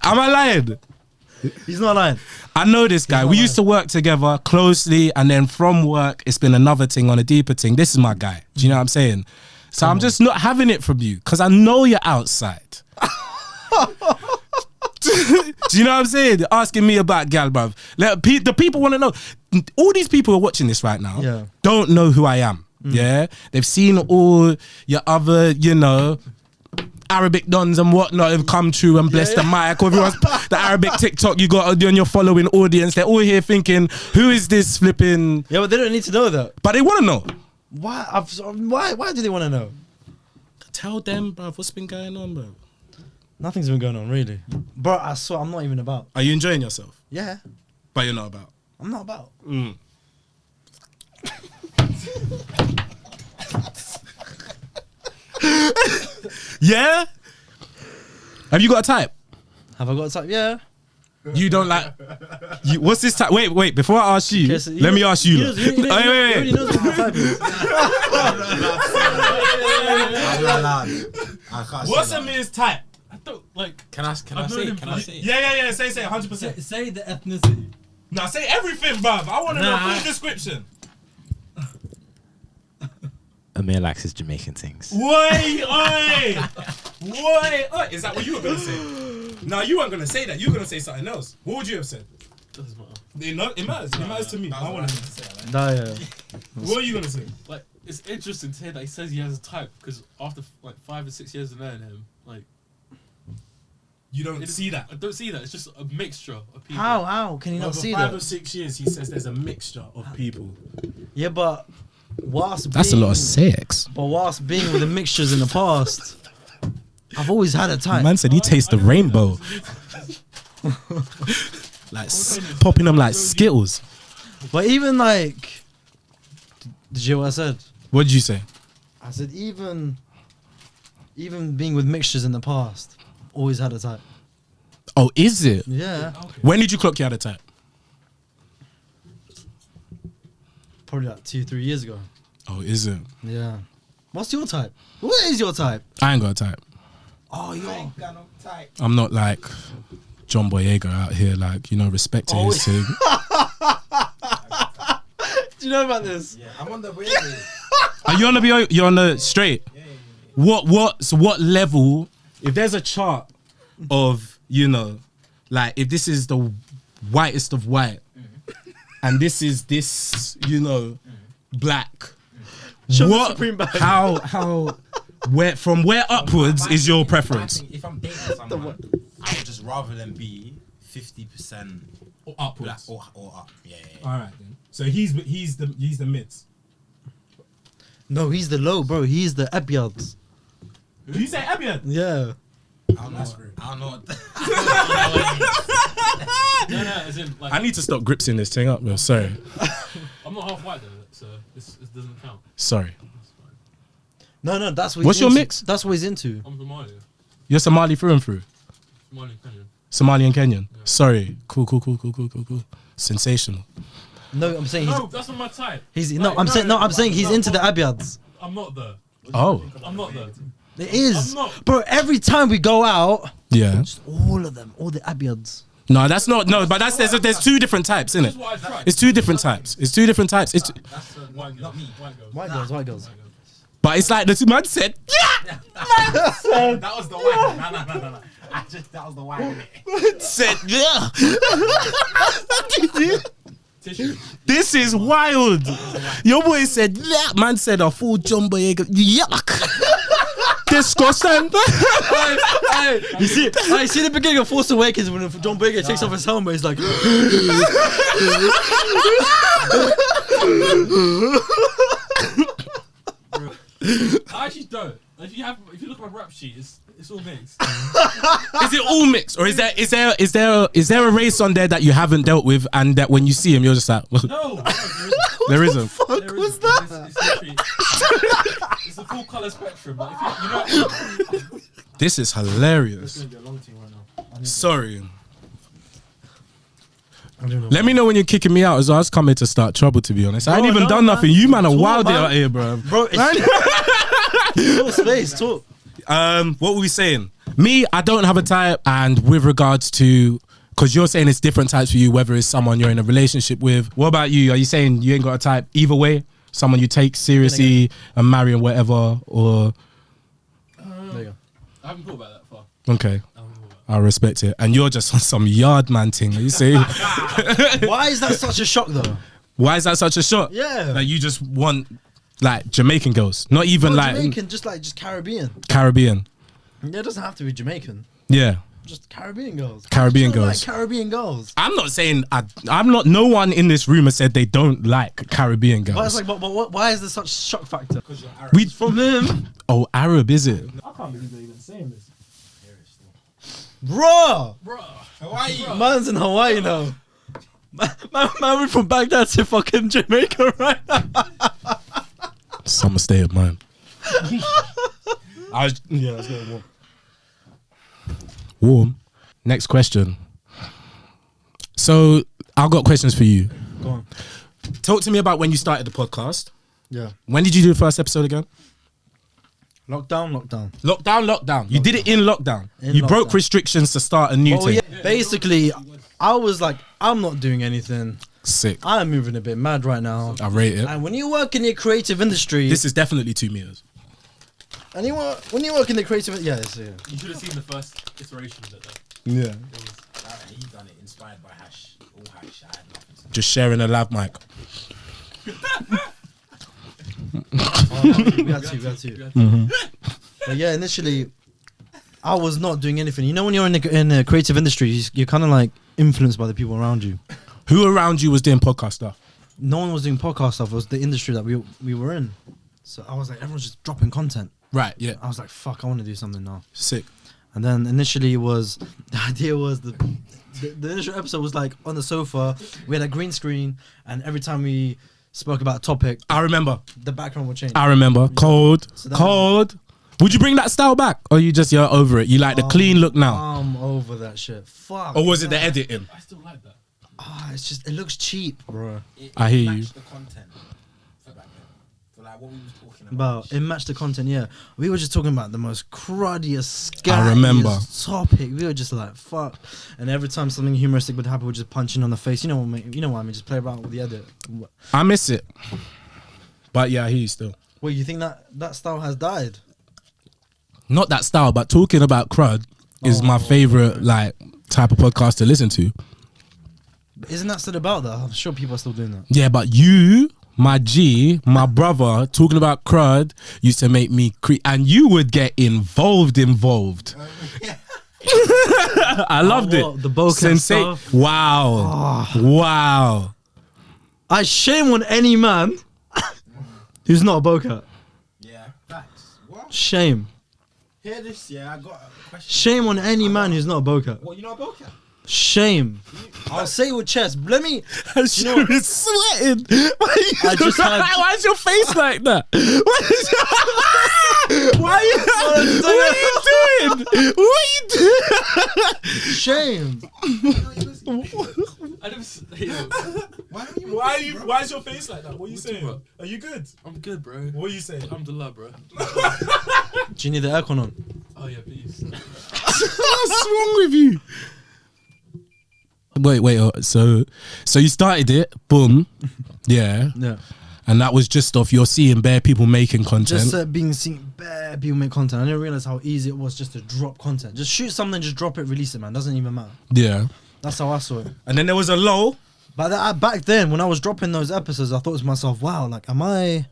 Am I lying? He's not lying. I know this guy. We used to work together closely, and then from work, it's been another thing on a deeper thing. This is my guy. Do you know what I'm saying? So I'm just not having it from you because I know you're outside. Do you know what I'm saying? They're asking me about gal, bruv. The people want to know. All these people who are watching this right now don't know who I am. Yeah, they've seen all your other, you know, Arabic dons and whatnot have come through and blessed the mic. Or everyone's the Arabic TikTok you got on your following audience. They're all here thinking, who is this flipping? Yeah, but they don't need to know that. But they want to know. Why? Why do they want to know? Tell them, bruv, what's been going on, bro? Nothing's been going on, really. Bro, I swear, I'm not even about. Are you enjoying yourself? Yeah. But you're not about. I'm not about. Yeah? Have you got a type? Have I got a type? Yeah. You don't like... what's this type? Wait. Before I ask you, Okay, so let me ask you. He already knows what my type is. What's a man's type? I don't like. Can I say it? Yeah. Say 100%. Say the ethnicity. Nah, say everything, bruv. I want to know full description. Amir likes his Jamaican things. Oi! Is that what you were going to say? No, you weren't going to say that. You were going to say something else. What would you have said? Doesn't matter. It matters. It matters to me. I want to say that. Nah, yeah. What are you going to say? Like, it's interesting to hear that he says he has a type because after like 5 or 6 years of knowing him, like, You don't see that. I don't see that. It's just a mixture of people. How? Can you not see Over 5 that? or 6 years, he says there's a mixture of people. Yeah, but whilst That's a being, lot of sex. But whilst being with the mixtures in the past, I've always had a type. Man said he tastes the rainbow. Like popping them like Skittles. But even like, did you hear what I said? What did you say? I said even being with mixtures in the past, always had a type. Oh, is it? Yeah, When did you clock you had a type? probably like 2-3 years ago. Oh, is it? Yeah. What's your type? What is your type? I ain't got a type. Oh, yo. I'm not like John Boyega out here, like, you know, respecting his thing. Do you know about this? Yeah, I'm on the way. Are you on the you're on the straight? What level? If there's a chart of, you know, like if this is the whitest of white, and this is this, you know, black. What? How? Where from where upwards is your preference? If I'm dating someone, I would just rather than be 50% Or black upwards. or up. Yeah. All right then. So he's the mids. No, he's the low, bro. He's the Abyads. You say Abian? Yeah. I don't know. I don't know. No, as in, like, I need to stop gripsing this thing up, bro. Sorry. I'm not half white though, so this doesn't count. Sorry. No, that's what. What's he's your into. mix? That's what he's into. I'm Somali. You're Somali through and through. Somali Kenyan. Somali and Kenyan. Sorry. Cool. Sensational. No, I'm saying he's. No, that's not my type. He's Like, I'm saying he's into the Abyads. I'm not there. Oh. I'm not there. It is, I'm not. bro. Every time we go out, Yeah. just all of them, all the Abyads. No, that's not. No, but there's two different types, isn't That's it? what I tried. It's two different types. It's two different types. It's. White girls. White girls. White girls. But it's like the two man said. Yeah. That was the white. No. That was the white. Said yeah. Tissue. This is wild. Your boy said yeah. Man said a full John Boyega. Yuck. Disgusting. You see the beginning of Force Awakens when John Boyega takes off his helmet. He's like, I actually don't. If you look at my rap sheet, it's all mixed. Is it all mixed, or is there a race on there that you haven't dealt with, and that when you see him you're just like, No, there isn't. "Fuck was that?" It's literally, it's a full color spectrum. But if you know, This is hilarious. it's gonna be a long thing right now. Sorry. Let me know when you're kicking me out as well. I was coming to start trouble, to be honest. I ain't even done nothing. You man are wild man. out here, bro. Bro, it's talk space, talk. What were we saying? Me, I don't have a type, and with regards to, because you're saying it's different types for you, whether it's someone you're in a relationship with. What about you? Are you saying you ain't got a type either way? Someone you take seriously and marry and whatever, or There you go. I haven't thought about that far. okay, I haven't thought about I respect it. And you're just on some yard man thing. You see, Why is that such a shock though? why is that such a shot? Yeah. Like you just want like Jamaican girls, not even No, like Jamaican, just Caribbean. Caribbean. Yeah, it doesn't have to be Jamaican. Yeah, Just Caribbean girls. Caribbean Just don't girls. Like Caribbean girls. I'm not saying I'm not. No one in this room has said they don't like Caribbean But it's girls. like, but why is there such shock factor? Because you're Arab. We From him, oh Arab is it? I can't believe they're even saying this. bro. Hawaii. Man's in Hawaii now. Man went from Baghdad to fucking Jamaica right now. Summer state of mind. Let's go warm. Warm. Next question. So I've got questions for you. Go on. Talk to me about when you started the podcast. Yeah. When did you do the first episode again? Lockdown. Lockdown. You did it in lockdown. In You broke lockdown. restrictions to start a new Oh thing. yeah. Basically, I was like, I'm not doing anything. Sick. I'm moving a bit mad right now. I rate it. And when you work in the creative industry, This is definitely 2 meters. when you work in the creative, yeah. You should have seen the first iteration of it though. Yeah. It was, He done it inspired by hash. All hash. I had nothing to do. Just sharing a lav mic. We had to. But yeah, initially, I was not doing anything. You know, when you're in the creative industry, you're kind of like influenced by the people around you. Who around you was doing podcast stuff? No one was doing podcast stuff. It was the industry that we were in. So I was like, everyone's just dropping content. Right, yeah. I was like, fuck, I want to do something now. Sick. And then initially it was, the idea was the initial episode was like on the sofa. We had a green screen, and every time we spoke about a topic, I remember. the background would change. I remember. Cold. So that Cold. Would you bring that style back? Or you're over it? You like the clean look now? I'm over that shit. Fuck. Or was it the that. editing? I still like that. It's just, it looks cheap, bro. I hear you. matched the content for back then. For like what we was talking about. It matched the content, yeah. We were just talking about the most cruddiest, I remember. scariest topic. We were just like, fuck. And every time something humoristic would happen, we'd just punch in on the face. You know what I mean? Just play around with the edit. I miss it. But yeah, I hear you still. Wait, you think that style has died? Not that style, but talking about crud is my favorite like type of podcast to listen to. Isn't that still about that? I'm sure people are still doing that. Yeah, but you, my G, my brother, talking about crud used to make me and you would get involved. I loved what, it. the bokeh stuff? Wow. Wow. I shame on any man who's not a bokeh. Yeah, facts. What? Shame. Hear this? Yeah, I got a question. Shame on any man who's not a bokeh. What, you know about Boca? Shame. I'll say it with chest. Let me. She know- was sweating. I just had- Why's your face like that? Why are you doing? What are you doing? Shame. I never. Why's your face like that? What are you saying? about? Are you good? I'm good, bro. What are you saying? Alhamdulillah, bro. Do you need the aircon on? Oh yeah, please. What's wrong with you? Wait. So you started it, boom, yeah, Yeah. and that was just off you're seeing bare people making content. Just being seen bare people make content. I didn't realize how easy it was just to drop content. Just shoot something, just drop it, release it, man. Doesn't even matter. Yeah, That's how I saw it. and then there was a lull. But back then, when I was dropping those episodes, I thought to myself, wow, like, I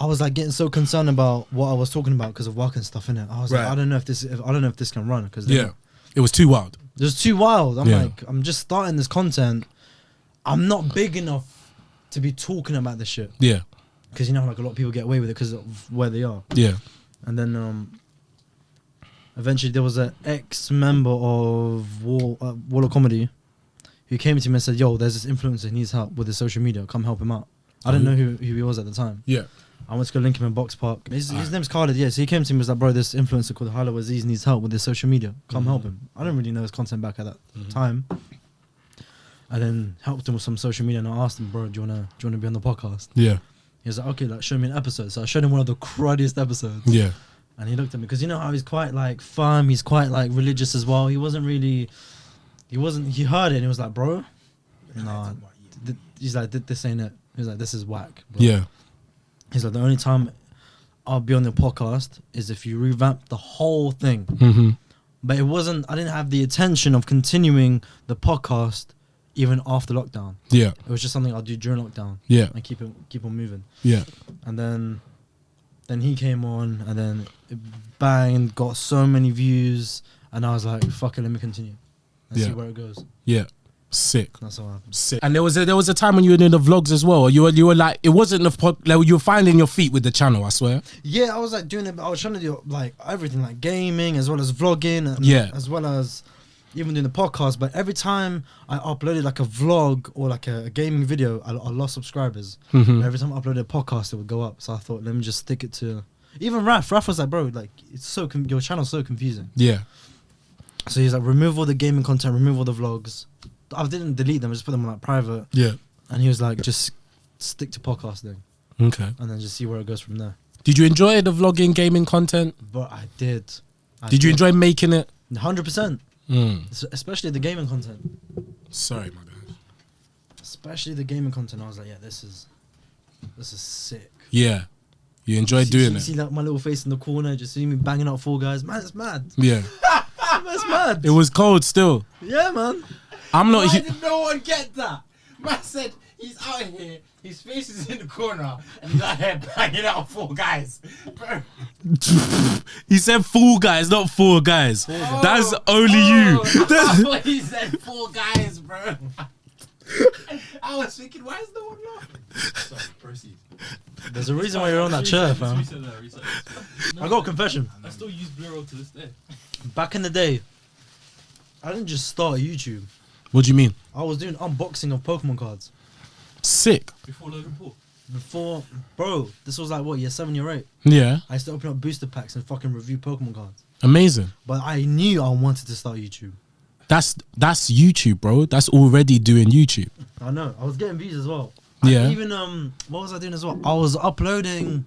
was like getting so concerned about what I was talking about because of work and stuff in it. I was like, Right. I don't know if this can run because Yeah, it was too wild. it was too wild. I'm Yeah. like, I'm just starting this content. I'm not big enough to be talking about this shit Yeah, because like a lot of people get away with it because of where they are. yeah, And then eventually there was an ex-member of Wall of Comedy who came to me and said, yo, there's this influencer who needs help with his social media. Come help him out. I didn't know who he was at the time. yeah. I went to go link him in Box Park. His name's Khaled, yeah. So he came to me and was like, bro, this influencer called Hala Aziz needs help with his social media. Come help him. I didn't really know his content back at that time. I then helped him with some social media and I asked him, bro, do you wanna be on the podcast? Yeah, He was like, okay, like show me an episode. So I showed him one of the cruddiest episodes. yeah, And he looked at me because you know how he's quite like fun, he's quite like religious as well. He heard it and he was like, bro, nah, he's like, this ain't it. He was like, this is whack. Bro. Yeah. He's like, the only time I'll be on the podcast is if you revamp the whole thing. Mm-hmm. But it wasn't, I didn't have the intention of continuing the podcast even after lockdown. Yeah. It was just something I'll do during lockdown. Yeah. And keep on moving. Yeah. And then he came on, and then it banged, got so many views, and I was like, fuck it, let me continue and see where it goes. Yeah. Sick. That's what happened. Sick. And there was a time when you were doing the vlogs as well. Or you were like, it wasn't like, you were finding your feet with the channel, I swear. Yeah, I was like doing it. I was trying to do like everything, like gaming as well as vlogging, and as well as even doing the podcast. But every time I uploaded like a vlog or like a gaming video, I lost subscribers. Mm-hmm. Every time I uploaded a podcast, it would go up. So I thought, let me just stick it to. Even Raf was like, bro, like it's so your channel's so confusing. Yeah. So he's like, remove all the gaming content, remove all the vlogs. I didn't delete them, I just put them on like private. Yeah. And he was like, just stick to podcasting Okay. and then just see where it goes from there. Did you enjoy the vlogging gaming content? But I did. Did you enjoy making it? 100%. Especially the gaming content. Sorry, my guy. Especially the gaming content. I was like, yeah, this is sick. Yeah. You enjoyed doing You it. see like my little face in the corner, just see me banging out Fall Guys. Man, it's mad. Yeah. It's mad. It was cold still. Yeah, man. I'm not. Why did no one get that? Man said he's out here, his face is in the corner, and he's out here banging out 4 guys. Bro. He said Fool Guys, not 4 guys. That's only you. That's what he said, 4 guys, bro. I was thinking, why is no one laughing? Sorry, proceed. There's a reason why you're on that chair, fam. Reset that. I got a confession. I still use Udorok to this day. Back in the day, I didn't just start YouTube. What do you mean? I was doing unboxing of Pokemon cards. Sick. Before Logan Paul. Before, bro, this was like what, year 7, year 8. Yeah. I used to open up booster packs and fucking review Pokemon cards. Amazing. But I knew I wanted to start YouTube. That's YouTube, bro. That's already doing YouTube. I know. I was getting views as well. Yeah. And even what was I doing as well? I was uploading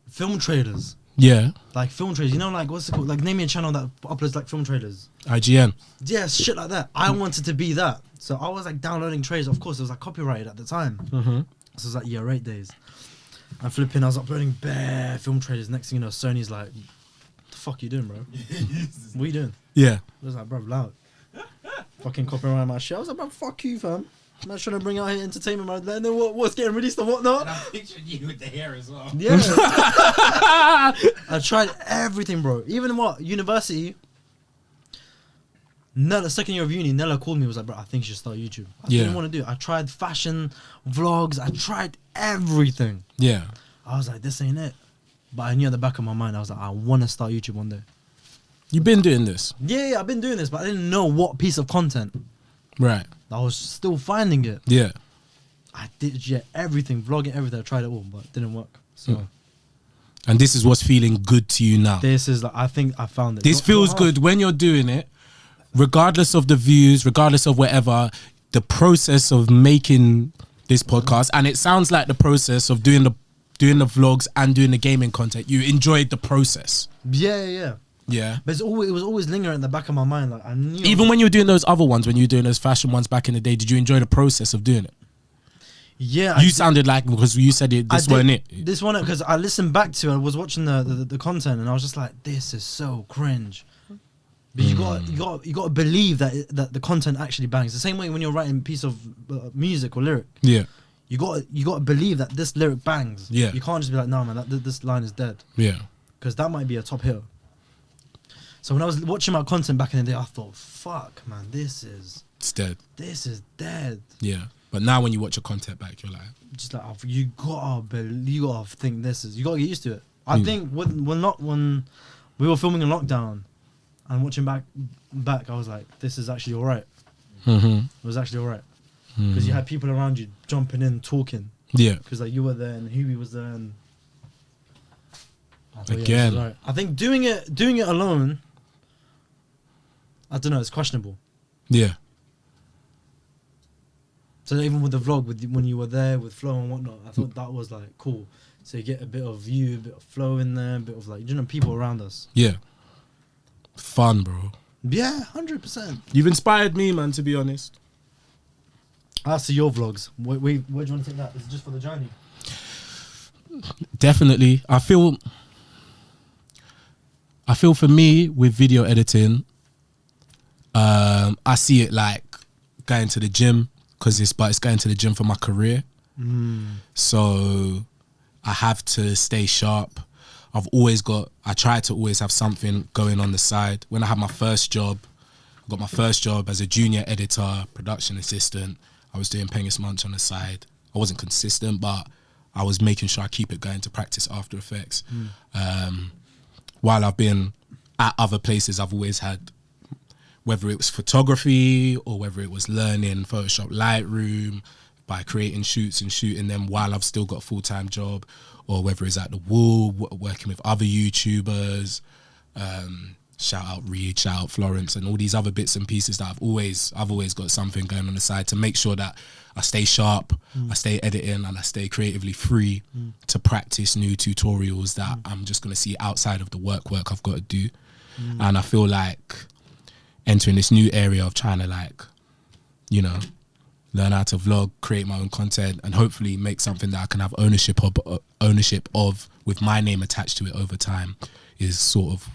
film trailers. Yeah. Like film trailers. You know, like what's it called? Like name me a channel that uploads like film trailers. IGN. Yeah, shit like that. I wanted to be that. So I was like downloading trailers. Of course, it was like copyrighted at the time. Mm-hmm. This was like year 8 days. I'm flipping. I was uploading bare film trailers. Next thing you know, Sony's like, "What the fuck you doing, bro? What you doing?" Yeah. I was like, "Bro, loud." Fucking copyright my shit. I was like, "Bro, fuck you, fam." I'm not trying to bring out entertainment, man. Letting know what's getting released and And whatnot. I'm picturing you with the hair as well. Yeah. I tried everything, bro. Even what university. Nella, second year of uni, Nella called me. Was like, "Bro, I think you should start YouTube." I didn't want to do it. I tried fashion vlogs. I tried everything. Yeah. I was like, "This ain't it." But I knew at the back of my mind, I was like, "I want to start YouTube one day." You've been doing this. Yeah, I've been doing this, but I didn't know what piece of content. Right. I was still finding it. Yeah. I did everything, vlogging, everything. I tried it all, but it didn't work. So And this is what's feeling good to you now. this is like, I think I found it. This Not feels hard. good when you're doing it, regardless of the views, regardless of whatever, the process of making this podcast, and it sounds like the process of doing the vlogs and doing the gaming content, you enjoyed the process. Yeah. Yeah. But it was always lingering in the back of my mind. Like I knew. Even when you were doing those other ones, when you were doing those fashion ones back in the day, did you enjoy the process of doing it? Yeah. You sounded like, because you said this weren't it. This one, because I listened back to it, I was watching the content, and I was just like, this is so cringe. But you got to believe that the content actually bangs. The same way when you're writing a piece of music or lyric. Yeah. You got to believe that this lyric bangs. Yeah. You can't just be like, no man, this line is dead, Yeah. because that might be a top hitter. So when I was watching my content back in the day, I thought, fuck man, this is It's dead. dead. Yeah. But now when you watch your content back, you're like, Just like you gotta think this is. You gotta get used to it. I think when we were filming in lockdown and watching back, I was like, this is actually all right. mm-hmm. It was actually all right because you had people around you jumping in, talking. Yeah. Because like you were there and Huey was there and I thought, yeah, Again. this is all right. I think doing it alone, I don't know, it's questionable. Yeah. So even with the vlog, when you were there with Flo and whatnot, I thought that was like cool. So you get a bit of you, a bit of Flo in there, a bit of like, people around us. Yeah. Fun, bro. Yeah, 100%. You've inspired me, man, to be honest. As to your vlogs, where do you want to take that? Is it just for the journey? Definitely. I feel for me with video editing, I see it like going to the gym because it's going to the gym for my career. So I have to stay sharp. I try to always have something going on the side. When I had my first job, I got my first job as a junior editor, production assistant. I was doing Pengus Munch on the side. I wasn't consistent, but I was making sure I keep it going to practice After Effects. While I've been at other places, I've always had, whether it was photography or whether it was learning Photoshop Lightroom by creating shoots and shooting them while I've still got a full-time job, or whether it's at the Wall, working with other YouTubers, shout out Reed, shout out Florence, and all these other bits and pieces that I've always got something going on the side to make sure that I stay sharp, I stay editing, and I stay creatively free to practice new tutorials that I'm just going to see outside of the work I've got to do. And I feel like entering this new area of trying to, like, you know, learn how to vlog, create my own content, and hopefully make something that I can have ownership of with my name attached to it over time is sort of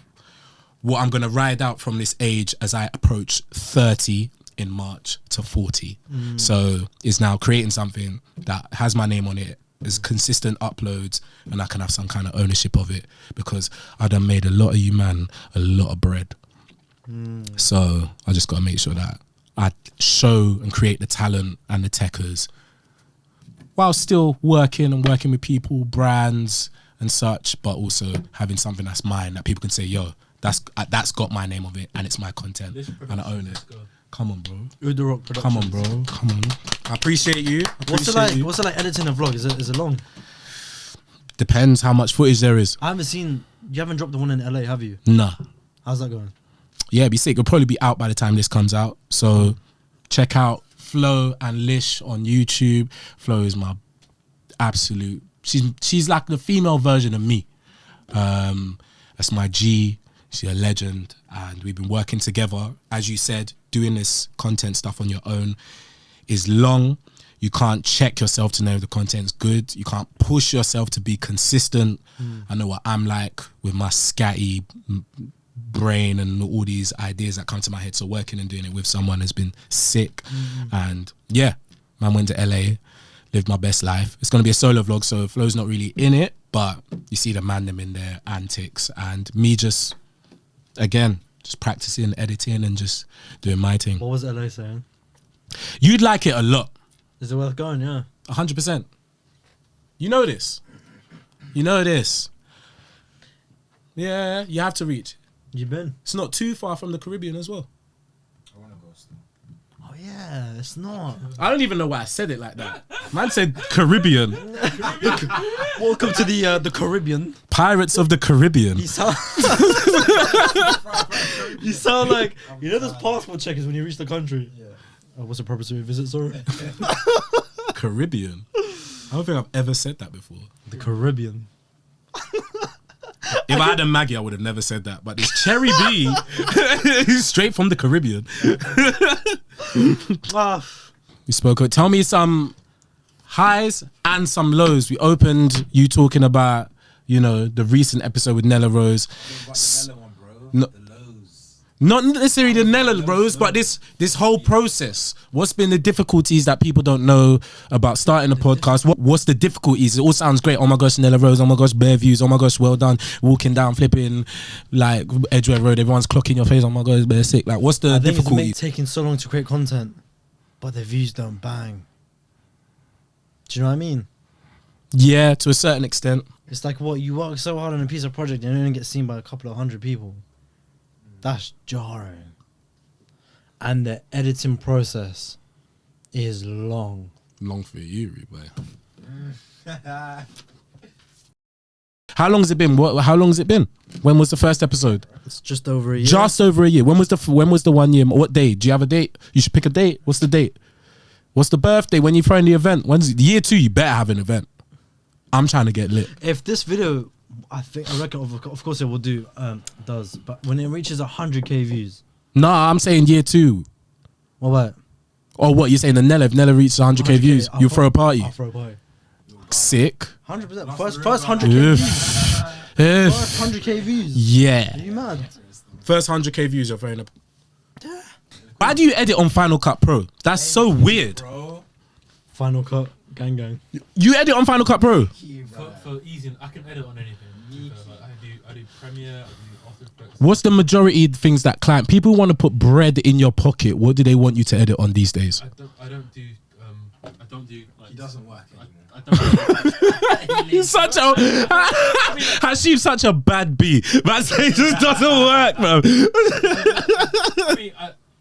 what I'm going to ride out from this age as I approach 30 in March to 40. So it's now creating something that has my name on it, is consistent uploads, and I can have some kind of ownership of it, because I done made a lot of you man a lot of bread. So I just got to make sure that I show and create the talent and the techers while still working with people, brands and such, but also having something that's mine that people can say, yo, that's got my name of it and it's my content and I own it. Come on, bro. Udorok Productions. Come on, bro. Come on. I appreciate you. What's it like editing a vlog? Is it long? Depends how much footage there is. You haven't dropped the one in LA, have you? Nah. How's that going? Yeah, it'd be sick. It'll probably be out by the time this comes out. So check out Flo and Lish on YouTube. Flo is my absolute, she's like the female version of me. That's my G. She's a legend, and we've been working together. As you said, doing this content stuff on your own is long. You can't check yourself to know if the content's good. You can't push yourself to be consistent. I know what I'm like with my scatty brain and all these ideas that come to my head. So working and doing it with someone has been sick. And yeah, man, went to LA, lived my best life. It's going to be a solo vlog, so Flo's not really in it, but you see the man them in their antics, and me just, again, just practicing, editing, and just doing my thing. What was LA saying? You'd like it a lot. Is it worth going? Yeah. 100%. You know this. You know this. Yeah, you have to reach. You been? It's not too far from the Caribbean as well. I want to go still. Oh yeah, it's not. I don't even know why I said it like that. Man said Caribbean. Welcome to the Caribbean. Pirates of the Caribbean. You sound like, you know those passport checkers when you reach the country? Yeah. What's the purpose of your visit, sorry? Caribbean. I don't think I've ever said that before. The Caribbean. If I had a Maggie, I would have never said that. But this Cherry B is straight from the Caribbean. You spoke. Tell me some highs and some lows. We opened you talking about, you know, the recent episode with Nella Rose. Nella one, bro. No, The lows. not necessarily the Nella Rose, but this whole process. What's been the difficulties that people don't know about starting a podcast? What's the difficulties? It all sounds great. Oh my gosh, Nella Rose. Oh my gosh, bare views. Oh my gosh, well done. Walking down, flipping like Edgware Road. Everyone's clocking your face. Oh my gosh, bare sick. Like, what's the difficulty? It's taking so long to create content, but the views don't bang. Do you know what I mean? Yeah, to a certain extent. It's like, what, you work so hard on a piece of project and you only get seen by a couple of hundred people. That's jarring. And the editing process is long. Long for you, boy. How long has it been? How long has it been? When was the first episode? It's just over a year. Just over a year. When was the 1 year? What date? Do you have a date? You should pick a date. What's the date? What's the birthday? When you throwing the event? When's it? Year 2? You better have an event. I'm trying to get lit. If this video, I reckon, of course it will do, does, but when it reaches 100k views. Nah, I'm saying year 2. What about? Or what, you're saying the Nella, if Nella reaches 100k views, I'll you throw a party? I'll throw a party. Sick. 100%. First 100k views. If, First 100k views. yeah. Are you mad? First 100k views, you're throwing a... Why do you edit on Final Cut Pro? That's so weird. Bro. Final cut, gang. You edit on Final Cut Pro? For easy, I can edit on anything. Like, I do Premiere, I do After Effects. What's the majority of things that people want to put bread in your pocket? What do they want you to edit on these days? I don't do like, He doesn't work anymore. I don't He's such a Hashim's such a bad B. But it just doesn't work, bro. I mean,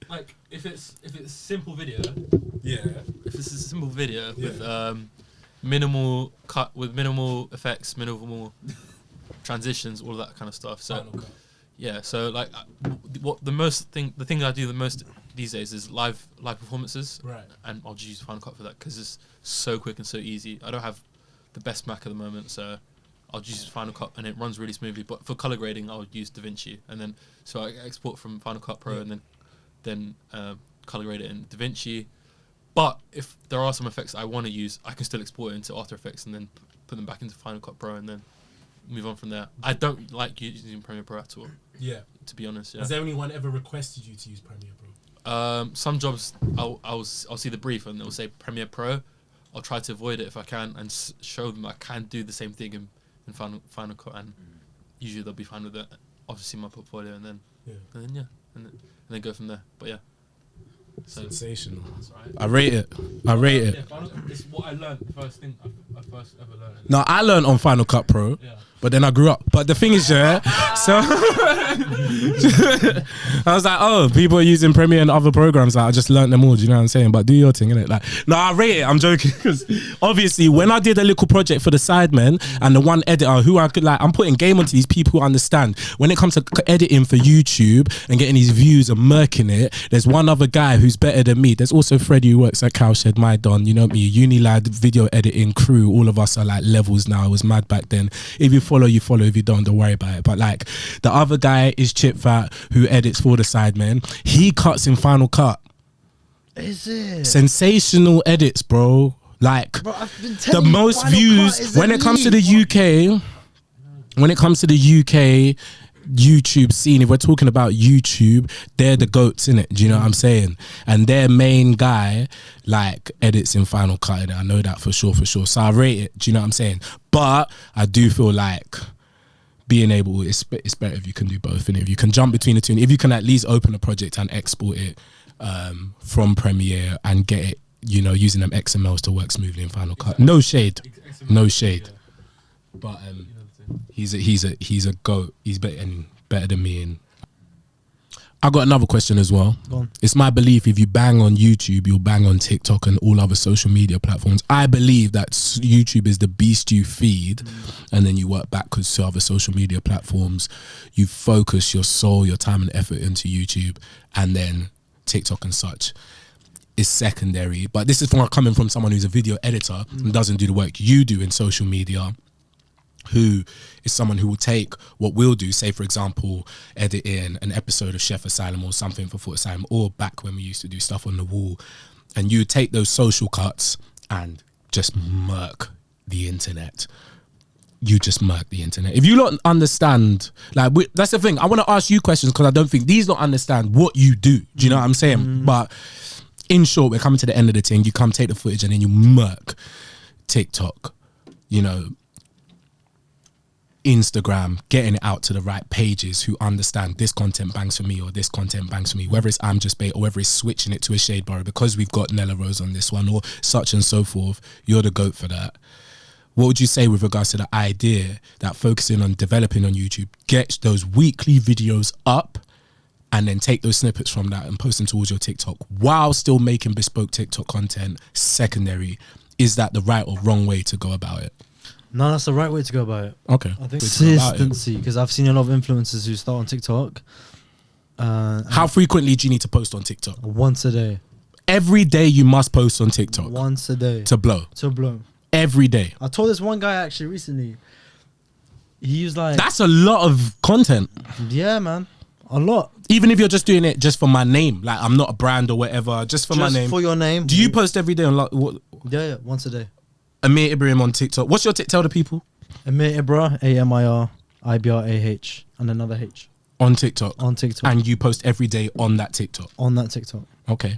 like if it's simple video, Yeah. if it's a simple video with minimal cut, with minimal effects, minimal transitions, all of that kind of stuff. So yeah, so like the thing I do the most these days is live performances, Right. And I'll just use Final Cut for that because it's so quick and so easy. I don't have the best Mac at the moment, so I'll just use Final Cut and it runs really smoothly. But for color grading, I'll use DaVinci, and then so I export from Final Cut Pro and then color grade it in DaVinci. But if there are some effects I want to use, I can still export it into After Effects and then put them back into Final Cut Pro and then move on from there. I don't like using Premiere Pro at all. Yeah. To be honest, yeah. Has anyone ever requested you to use Premiere Pro? Some jobs I'll see the brief and it'll say Premiere Pro. I'll try to avoid it if I can and show them I can do the same thing in Final Cut, and usually they'll be fine with it. Obviously my portfolio, and then and then go from there. But yeah, so Sensational. that's right. I rate it. Yeah, Final Cut, it's what I learned. The first thing I first ever learned. No, I learned on Final Cut Pro. Yeah. But then I grew up. But the thing is, yeah, so I was like, oh, people are using Premiere and other programs. Like, I just learned them all. Do you know what I'm saying? But do your thing, innit? Like, no, I rate it. I'm joking because obviously, when I did a little project for the Sidemen and the one editor who I could I'm putting game onto these people who understand. When it comes to editing for YouTube and getting these views and murking it, there's one other guy who's better than me. There's also Freddie who works at Cowshed, my Don. You know me, Unilad video editing crew. All of us are like levels now. It was mad back then. If you follow, you follow. If you don't worry about it. But like the other guy is Chip Fat, who edits for the Sidemen. He cuts in Final Cut. Is it? Sensational edits, bro. Like Bro, I've been the telling you, most Final Cut views is when it comes to the UK. When it comes to the UK YouTube scene, if we're talking about YouTube, they're the goats, innit? Do you know what I'm saying? And their main guy like edits in Final Cut, innit? I know that for sure. So I rate it. Do you know what I'm saying? But I do feel like being able, it's better if you can do both, innit? If you can jump between the two, if you can at least open a project and export it from Premiere and get it, you know, using them XMLs to work smoothly in Final Cut. No shade. But he's a goat. He's better than me. And I got another question as well. Go on. It's my belief if you bang on YouTube, you'll bang on TikTok and all other social media platforms. I believe that YouTube is the beast you feed, and then you work backwards to other social media platforms. You focus your soul, your time and effort into YouTube, and then TikTok and such is secondary. But this is coming from someone who's a video editor and doesn't do the work you do in social media, who is someone who will take what we'll do, say for example, editing an episode of Footasylum or something for Footasylum, or back when we used to do stuff on the wall, and you take those social cuts and just murk the internet. You just murk the internet. If you don't understand, like that's the thing. I want to ask you questions because I don't think these don't understand what you do. Do you know what I'm saying? But in short, we're coming to the end of the thing. You come take the footage and then you murk TikTok, you know, Instagram, getting it out to the right pages who understand this content bangs for me or this content bangs for me, whether it's I'm Just Bait or whether it's switching it to a shade bar because we've got Nella Rose on this one or such and so forth. You're the goat for that. What would you say with regards to the idea that focusing on developing on YouTube gets those weekly videos up and then take those snippets from that and post them towards your TikTok while still making bespoke TikTok content secondary? Is that the right or wrong way to go about it? No, that's the right way to go about it. Okay. I think consistency, because I've seen a lot of influencers who start on TikTok. How frequently do you need to post on TikTok? Once a day. Every day you must post on TikTok. Once a day. To blow. To blow. Every day. I told this one guy actually recently. He was like, that's a lot of content. yeah, man. A lot. Even if you're just doing it just for my name, like I'm not a brand or whatever, just for my Just name. for your name. Do you post every day on like what? Yeah, once a day. Amir Ibrahim on TikTok. What's your tell the people Amir Ibra, AmirIbrah, and another H on TikTok? on TikTok. And you post every day on that TikTok. On that TikTok. Okay.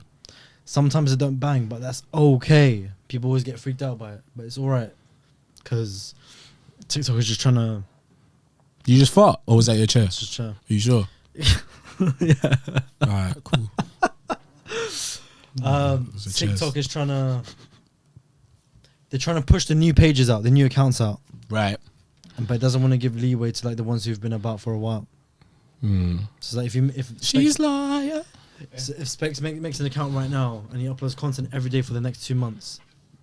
Sometimes it don't bang, but that's okay. People always get freaked out by it, but it's all right. Because TikTok is just trying to... You just fart, or was that your chair? Just try. Are you sure? Yeah. All right, cool. It's a TikTok chest. is trying to... They're trying to push the new pages out, the new accounts out. Right. But it doesn't want to give leeway to like the ones who've been about for a while. Hmm. So like if She's liar. if Specs makes an account right now and he uploads content every day for the next 2 months,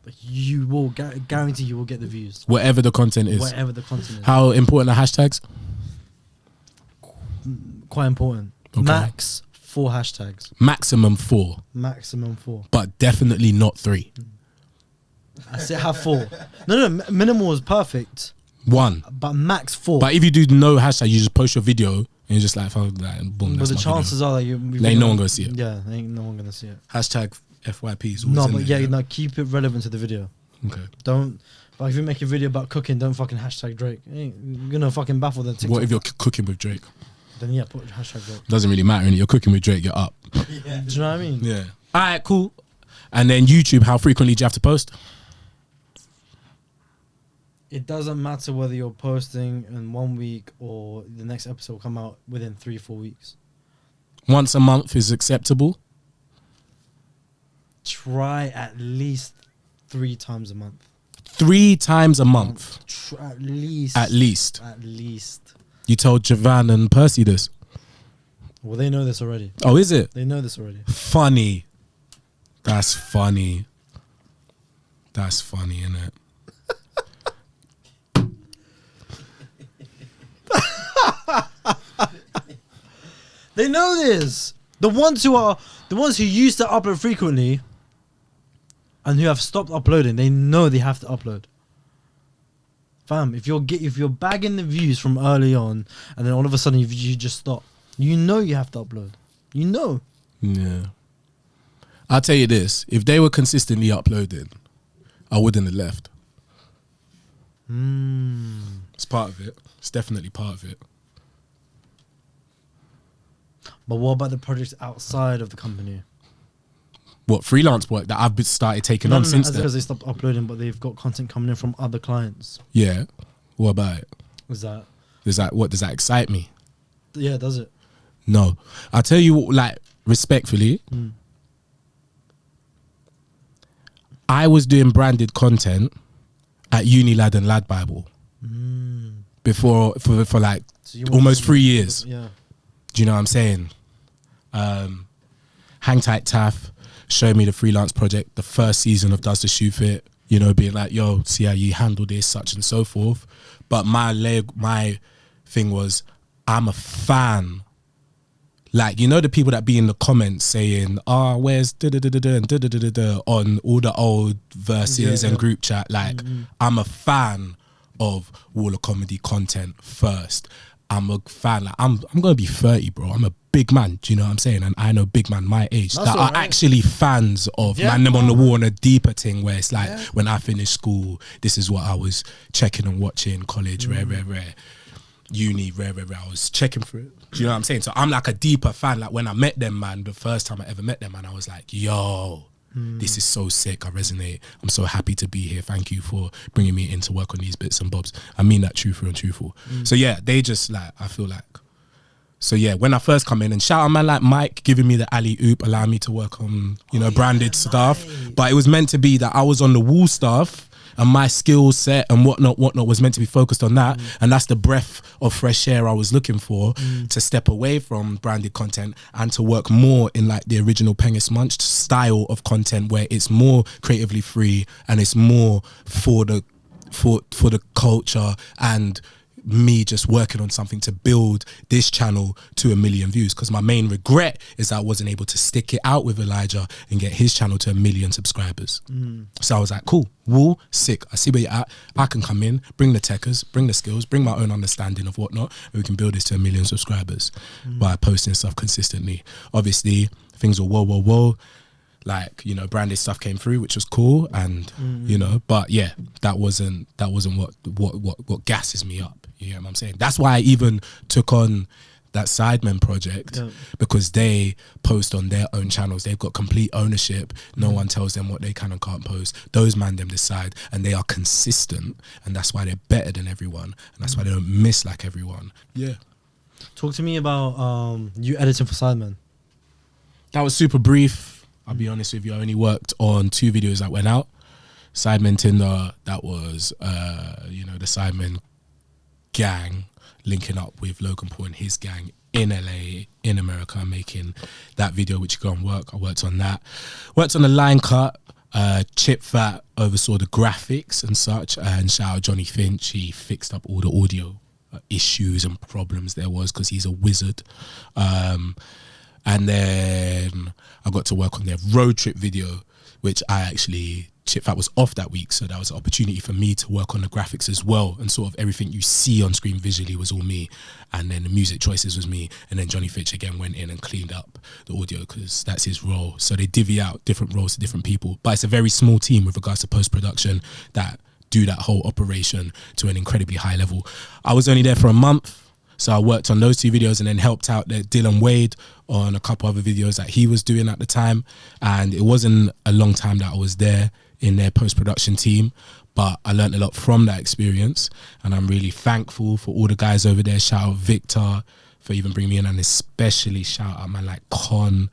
like you will guarantee you will get the views. Whatever the content is. Whatever the content is. How important are hashtags? Quite important. Okay. Max 4 hashtags. Maximum 4, Maximum 4. but definitely not 3. I said have 4. No, minimal is perfect, 1. but max 4. But if you do no hashtag, you just post your video and you're just like, fuck that, and boom, but that's the my chances are that Ain't no one gonna see it. Yeah, ain't no one gonna see it. video. Hashtag FYPs. No, but yeah, no, keep it relevant to the video. Okay. Don't. Like if you make a video about cooking, don't fucking hashtag Drake. You're gonna fucking baffle the TikTok. What if you're cooking with Drake? Then yeah, put hashtag Drake. Doesn't really matter, innit? You're cooking with Drake, you're up. Do you know what I mean? Yeah. All right, cool. And then YouTube, how frequently do you have to post? It doesn't matter whether you're posting in 1 week or the next episode will come out within 3-4 weeks. Once a month is acceptable. Try at least 3 times a month. 3 times a month. At least. At least. At least. You told Javan and Percy this. Well, they know this already. Oh, is it? They know this already. Funny. That's funny. That's funny, innit? They know this. The ones who used to upload frequently and who have stopped uploading, they know they have to upload. Fam, if you're bagging the views from early on and then all of a sudden you just stop, you know you have to upload. You know. Yeah. I'll tell you this. If they were consistently uploading, I wouldn't have left. It's part of it. It's definitely part of it. But what about the projects outside of the company? What, freelance work that I've started taking on since then? Because they stopped uploading, but they've got content coming in from other clients. Yeah. What about it? Is that? Does that excite me? Yeah, does it? No. I'll tell you, like, respectfully, I was doing branded content at Unilad and Lad Bible before for like So you want almost to- 3 years. Yeah. Do you know what I'm saying? Hang Tight Taff showed me the freelance project, the first season of Does the Shoe Fit, you know, being like, yo, see how you handle this, such and so forth. But my thing was, I'm a fan. Like, you know, the people that be in the comments saying, where's da-da-da-da-da and da-da-da-da-da on all the old verses and group chat. Like, I'm a fan of Wall of Comedy content first. I'm a fan. Like, I'm gonna be 30, bro. I'm a big man. Do you know what I'm saying? And I know big man my age That's that all are right. actually fans of Yeah, Man Them on the man. Wall on a deeper thing where it's like, when I finished school, this is what I was checking and watching. College, rare. Uni, rare. I was checking for it. Do you know what I'm saying? So I'm like a deeper fan. Like when I met them, man, the first time I ever met them, man, I was like, yo, this is so sick. I resonate. I'm so happy to be here. Thank you for bringing me in to work on these bits and bobs. I mean that truthful. So yeah, they just like, I feel like, so yeah, when I first come in, and shout out man like Mike giving me the alley oop, allowing me to work on, you know, branded stuff. But it was meant to be that I was on the wall stuff and my skill set and whatnot was meant to be focused on that. And that's the breath of fresh air I was looking for, to step away from branded content and to work more in like the original Pengis Munch style of content where it's more creatively free and it's more for the culture and me just working on something to build this channel to 1 million views, because my main regret is that I wasn't able to stick it out with Elijah and get his channel to 1 million subscribers. So I was like, cool, Wool, sick, I see where you're at, I can come in, bring the techers, bring the skills, bring my own understanding of whatnot, and we can build this to 1 million subscribers by posting stuff consistently. Obviously things were whoa, like, you know, branded stuff came through, which was cool, and you know, but yeah, that wasn't what gasses me up. You know what I'm saying? That's why I even took on that Sidemen project, because they post on their own channels. They've got complete ownership. No one tells them what they can and can't post. Those man them decide, and they are consistent, and that's why they're better than everyone, and that's why they don't miss like everyone. Yeah. Talk to me about you editing for Sidemen. That was super brief. I'll be honest with you, I only worked on 2 videos that went out. Sidemen Tinder, that was, you know, the Sidemen gang linking up with Logan Paul and his gang in LA, in America, making that video, which you go and work. I worked on that. Worked on the line cut. Chip Fat oversaw the graphics and such. And shout out Johnny Finch. He fixed up all the audio issues and problems there was, because he's a wizard. And then I got to work on their road trip video, which Chip Fat was off that week, so that was an opportunity for me to work on the graphics as well, and sort of everything you see on screen visually was all me, and then the music choices was me, and then Johnny Fitch again went in and cleaned up the audio, because that's his role. So they divvy out different roles to different people, but it's a very small team with regards to post-production that do that whole operation to an incredibly high level. I was only there for a month, so I worked on those 2 videos and then helped out Dylan Wade on a couple other videos that he was doing at the time. And it wasn't a long time that I was there in their post-production team, but I learned a lot from that experience. And I'm really thankful for all the guys over there. Shout out Victor for even bringing me in, and especially shout out man like Con,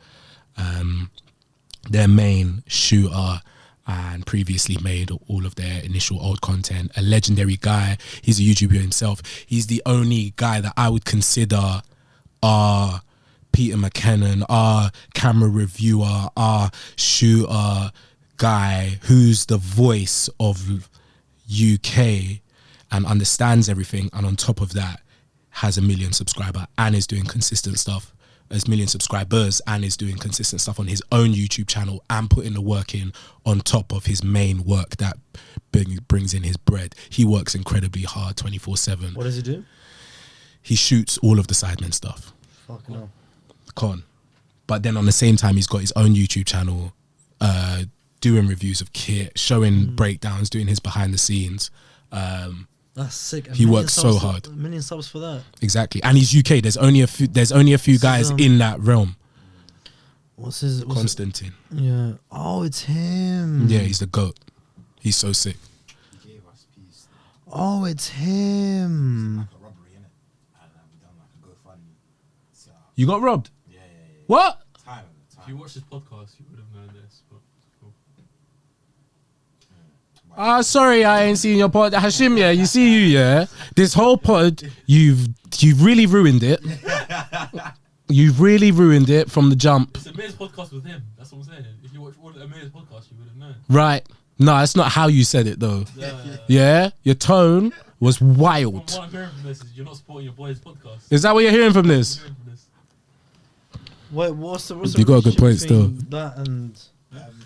their main shooter, and previously made all of their initial old content. A legendary guy. He's a YouTuber himself. He's the only guy that I would consider our Peter McKinnon, our camera reviewer, our shooter guy, who's the voice of UK and understands everything, and on top of that has 1 million subscriber and is doing consistent stuff. As 1 million subscribers and is doing consistent stuff on his own YouTube channel and putting the work in on top of his main work that brings in his bread. He works incredibly hard 24/7. What does he do? He shoots all of the Sidemen stuff. Fucking hell. Con. But then on the same time, he's got his own YouTube channel, doing reviews of kit, showing breakdowns, doing his behind the scenes. That's sick. He works so hard. 1 million subs for that. Exactly, and he's UK. There's only a few guys in that realm. What's his? Constantine. Yeah. Oh, it's him. Yeah, he's the GOAT. He's so sick. He gave us peace. Oh, it's him. Like a robbery, innit? And we done like a GoFundMe. So, You got robbed. yeah. What? Time. If you watched this podcast, you would have known this. But cool. Sorry, I ain't seen your pod. Hashim, yeah, you see you, yeah. This whole pod, you've really ruined it. You've really ruined it from the jump. It's Amir's podcast with him. That's what I'm saying. If you watch all of Amir's podcast, you would have known. Right. No, that's not how you said it, though. Yeah? Your tone was wild. What I'm hearing from this is you're not supporting your boy's podcast. Is that what you're hearing from this? Wait, what's the You got a good point still. That and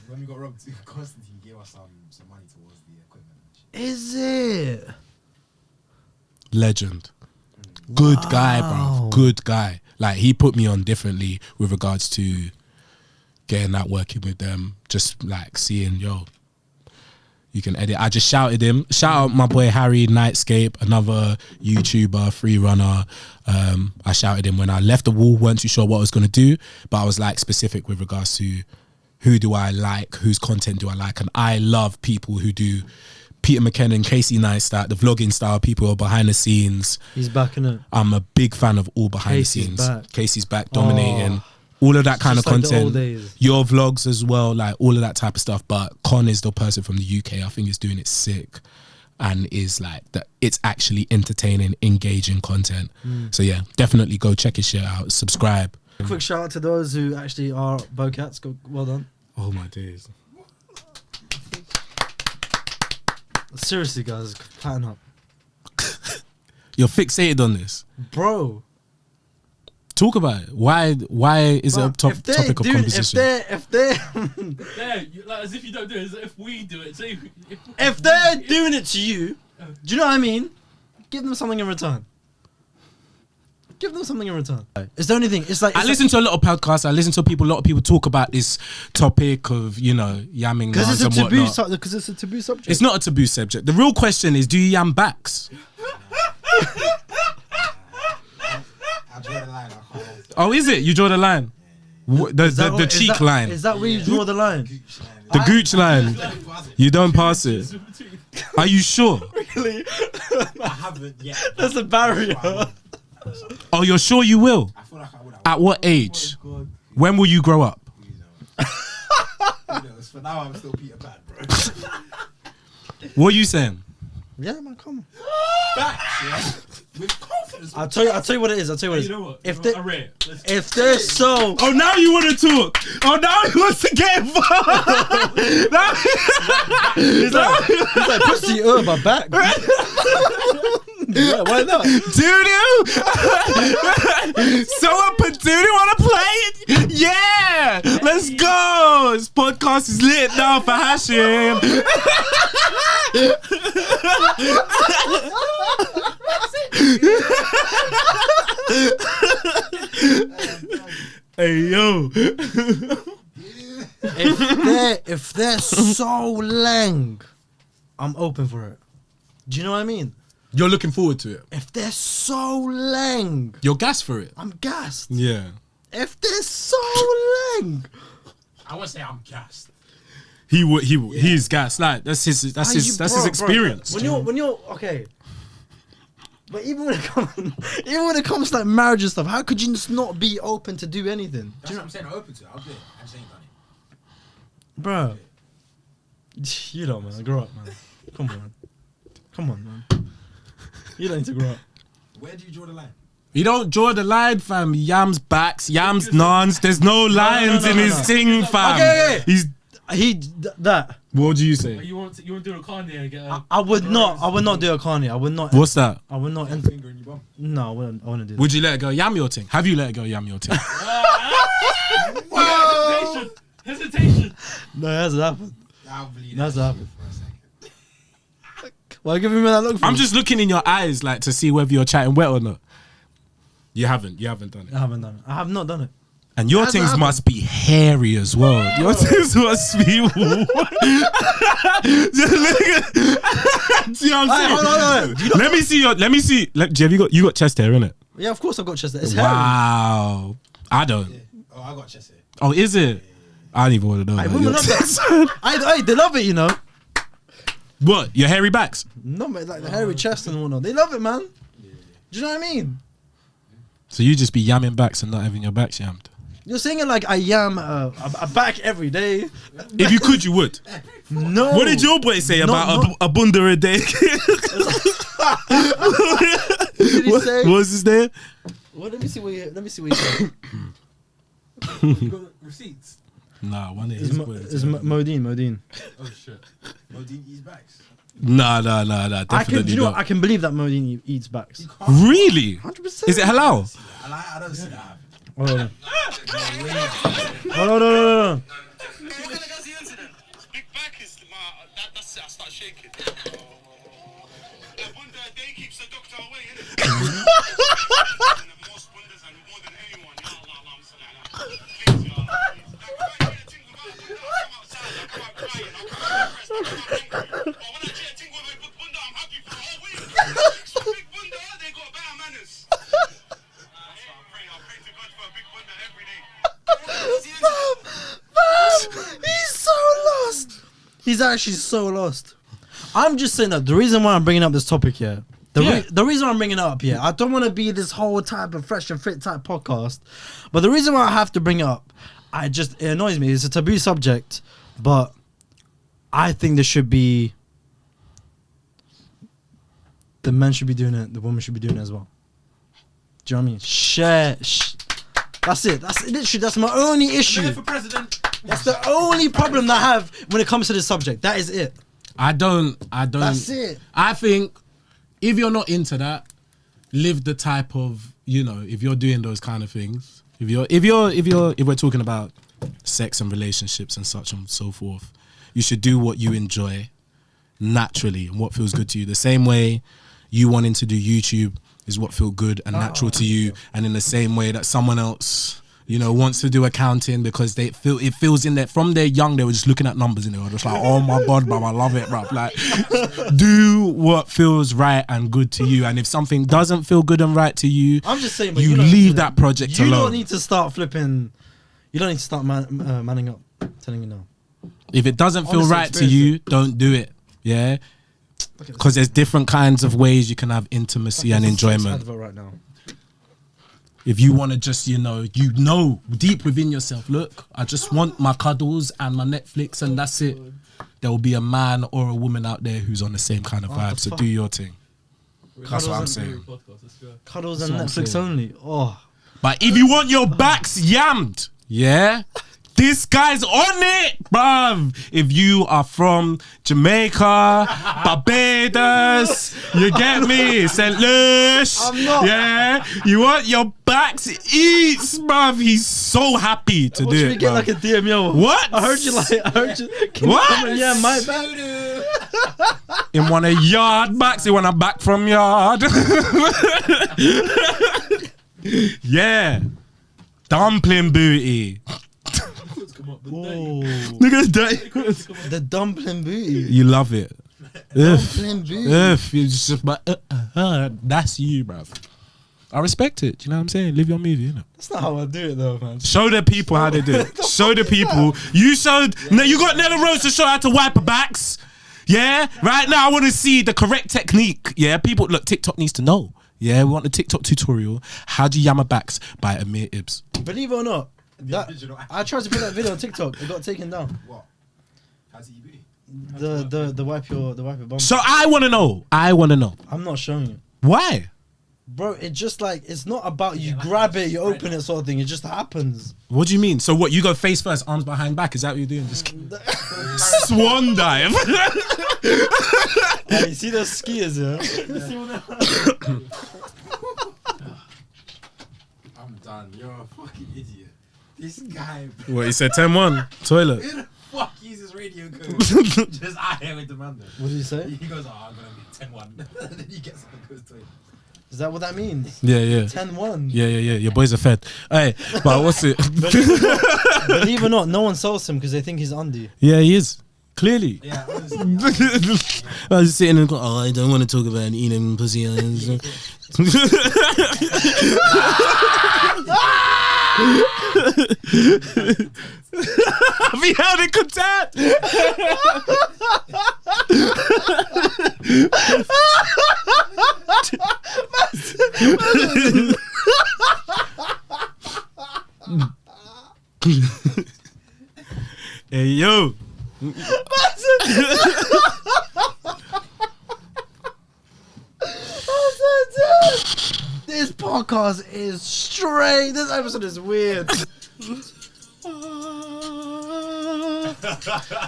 When we got robbed, Constantine gave us some money towards the equipment. is it? Legend. Good guy, bro. Good guy. Like, he put me on differently with regards to getting that working with them. Just like seeing, yo, you can edit. I just shouted him. Shout out my boy Harry Nightscape, another YouTuber, free runner. I shouted him when I left the wall, weren't too sure what I was going to do, but I was like specific with regards to who do I like, whose content do I like, and I love people who do Peter McKinnon, Casey Neistat, the vlogging style, people who are behind the scenes. He's back in it. I'm a big fan of all behind Casey's the scenes. back. Casey's back, dominating. All of that kind of Just like the old content. days. Your vlogs as well, like all of that type of stuff. But Con is the person from the UK. I think is doing it sick, and is like that. It's actually entertaining, engaging content. So yeah, definitely go check his shit out. Subscribe. Quick shout out to those who actually are Bocats. Well done. Oh my days. Seriously, guys, pattern up. You're fixated on this. Bro. Talk about it. Why is it a topic of conversation? If they're Yeah, like, as if you don't do it, as if we do it. So if they're doing it to you, do you know what I mean? Give them something in return. Give them something in return. It's the only thing. I listen to a lot of podcasts. I listen to a lot of people talk about this topic of, yamming because lines it's a and taboo. whatnot. Because it's a taboo subject. It's not a taboo subject. The real question is, do you yam backs? I draw the line. I can't. Oh, is it? You draw the line? The cheek line. Is that where you draw the line? The gooch line. You don't pass it. Are you sure? Really? I haven't yet. That's a barrier. Oh, you're sure you will? I feel like I would. At what age? Oh, God. When will you grow up? For now, I'm still Peter Pan, bro. What are you saying? Yeah, man, come on. Backs, yeah. With confidence. I'll tell you what it is. You know what? If they're they're so Oh, now you want to talk. Oh, now he wants to get involved. he's like pussy my back. Yeah, why not? Doo-doo. Someone put doo-doo on a plate. Yeah, let's go. This podcast is lit now for Hashim. Hey yo. If they're so lang, I'm open for it. Do you know what I mean? You're looking forward to it. If they're so lang, You're gassed for it. I'm gassed. Yeah. If they're so lang, I won't say I'm gassed. He's gassed. Like that's his bro, experience. When you're okay. But even when it comes to like marriage and stuff, how could you just not be open to do anything? That's what I'm saying. I'm open to it. I'll do it. I just ain't done it. Bro. You don't, man. Grow up, man. Come on, man. You don't need to grow up. Where do you draw the line? You don't draw the line, fam. Yams backs, yams nons. There's no lines in his thing, fam. Okay. He's That. What do you say? You want to do a Kanye and get a... I would not do a Kanye. I would not. What's that? I would not. Finger in your bum. No, I wouldn't do that. Would you let it go? Yam your thing. Have you let it go? Yam your thing. Hesitation. No, it hasn't happened. I'll believe That's that happened. for a second. Why give me that look for? I'm just looking in your eyes, like to see whether you're chatting wet or not. You haven't done I it. haven't done it. I have not done it. And your Hasn't things happened. must be hairy as well. Your things must be. Just look at. See what I'm saying? Hold on. Let me see your. Let me see. Have you got chest hair in it? Yeah, of course I've got chest. It's hairy. Wow. I don't. Yeah. Oh, I got chest hair. Oh, is it? I don't even want to know. Hey, about women your love chest. that. They love it, you know. What? Your hairy backs? No, but like the hairy chest and whatnot. They love it, man. Do you know what I mean? So you just be yamming backs and not having your backs yammed? You're saying it like I yam a back every day. If you could, you would. No. What did your boy say about a bunda a day? What did he say? What was his name? Well, let me see what you said. You got receipts? Nah, one of It's his boys. Modine. Oh shit. Modine eats backs. Nah, definitely not. I can believe that Modine eats backs. Really? 100%. Is it halal? I don't see that. Hold on. Hold on. That's the incident. Big back is that's it. I start shaking. That bunda, they keeps the doctor away, innit? Most bundas and more than anyone. Ya Allah, please, ya Allah, please. Like, when I get a ting about a bunda, I come outside, I come out crying, I come out depressed, I come out angry. But when I get a ting with a big bunda, I'm happy for the whole week. Chicks with big bunda, they got better manners. I'll pray to God for a big bunda every day. He's so lost. He's actually so lost. I'm just saying that the reason why I'm bringing up this topic here, the reason I'm bringing it up here, I don't want to be this whole type of fresh and fit type podcast, but the reason why I have to bring it up, it annoys me. It's a taboo subject, but I think there should be, the men should be doing it, the women should be doing it as well. Do you know what I mean? Share. That's it. That's my only issue. For president. That's the only problem that I have when it comes to this subject. That is it. I don't. That's it. I think if you're not into that, live the type of, you know, if you're doing those kind of things, if we're talking about sex and relationships and such and so forth, you should do what you enjoy naturally and what feels good to you. The same way you wanting to do YouTube is what feel good and natural to you, and in the same way that someone else, you know, wants to do accounting because it feels in there from they're young, they were just looking at numbers and they were just like, oh my god, bruv, I love it, bruv. Like, do what feels right and good to you, and if something doesn't feel good and right to you, I'm just saying, but you don't leave need to- that project You alone. don't need to start flipping. You don't need to start manning up. I'm telling you now. If it doesn't feel Honestly, right to you, don't do it. Yeah, because there's different kinds of ways you can have intimacy and enjoyment. Advert right now. If you want to just, you know deep within yourself, look, I just want my cuddles and my Netflix and that's it. There will be a man or a woman out there who's on the same kind of vibe. So do your thing. That's what I'm saying. Cuddles and That's what I'm Netflix saying. only. Oh, But if you want your backs yammed, yeah, this guy's on it, bruv. If you are from Jamaica, Barbados, you get me, St. Louis, I'm not. yeah, you want your backs eats, bruv. He's so happy to what do should we it, get bruv. like a DM, yo? What? I heard you. Can What? You come and, yeah, my back. Him want a yard backs, he want a back from yard. Yeah. Dumpling booty. Oh, Look at that. the dumpling booty. You love it. Dumpling booty. You just, but that's you, bruv. I respect it. You know what I'm saying? Live your movie, you know. That's not how I do it, though, man. Show the people how they do it. Show the people. You showed. No, you got Nella Rose to show how to wipe her backs. Yeah. Right now, I want to see the correct technique. Yeah. People, look. TikTok needs to know. Yeah. We want the TikTok tutorial. How do you yam her backs by Amir Ibs? Believe it or not, that, Digital app. I tried to put that video on TikTok. It got taken down. What? How's it you be? The wipe your bum. So I want to know. I'm not showing you. Why? Bro, it just like, it's not about you grab it, you open it sort of thing. It just happens. What do you mean? So what? You go face first, arms behind back. Is that what you're doing? Just swan dive. Hey, you see those skiers, yeah? I'm done. You're a fucking idiot. This guy, bro. What he said? 10-1 toilet. Who the fuck uses radio code? Just out here with the man there. What did you say? He goes, oh, I'm gonna be 10-1. And then he gets up and goes to it. Is that what that means? Yeah, yeah. 10-1. Yeah. Your boys are fed. Hey, but what's it? Believe it or not, no one sells him because they think he's undie. Yeah, he is. Clearly. Yeah, honestly. I was just sitting and going, oh, I don't want to talk about eating pussy. Have you held in contact? Hey, yo. This podcast is straight. This episode is weird.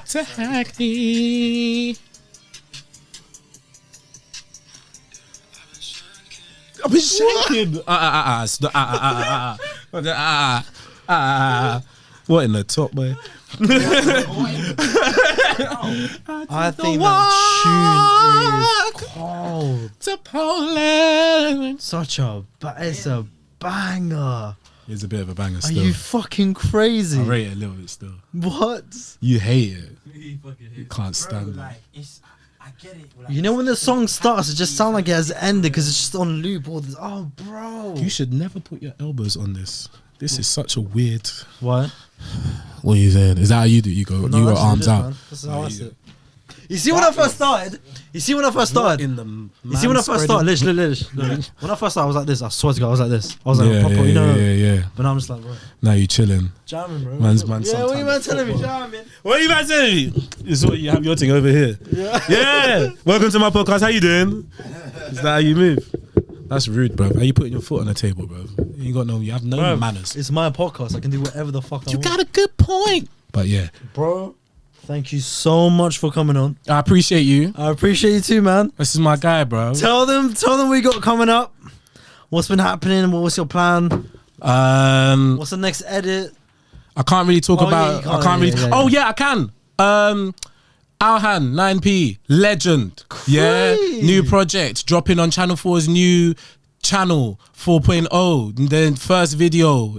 Tag me. I've been shaking. What in the top, boy? I think that tune is cold. To Poland. Such a, it's a banger. It's a bit of a banger Are still. you fucking crazy? I rate it a little bit still. What? You hate it. He fucking You hates can't Bro, stand it. like, it's, I get it. Like, You know when the song starts, it just sounds like it has ended because it's just on loop. All this. Oh, bro. You should never put your elbows on this. This is such a weird. What? What are you saying? Is that how you do? You go, No, you that's got just arms it, out. man. That's how Oh, I you see go. it. You see when I first started? You see when I first What started? in the You see when I first started? Lish. When I first started, I was like this. I swear to God, I was like this. I was like, proper, you know. yeah. But now I'm just like, bro. Now you chilling. Jamming, bro. Man, Yeah, what are you man sometimes telling me? football. Jamming. What are you man telling me? This is what you have your thing over here. Yeah. Welcome to my podcast. How you doing? Is that how you move? That's rude, bro. How you putting your foot on the table, bro? You have no Bro, manners. It's my podcast. I can do whatever the fuck I You want. got a good point. But yeah, Bro, thank you so much for coming on. I appreciate you. I appreciate you too, man. This is my guy, bro. Tell them we got coming up. What's been happening? What was your plan? What's the next edit? I can't really talk Oh, yeah, about. you can't, I can't yeah, really. yeah, Oh yeah. yeah, I can. Alhan 9p legend. Yeah, new project dropping on Channel 4's new channel 4.0. The first video.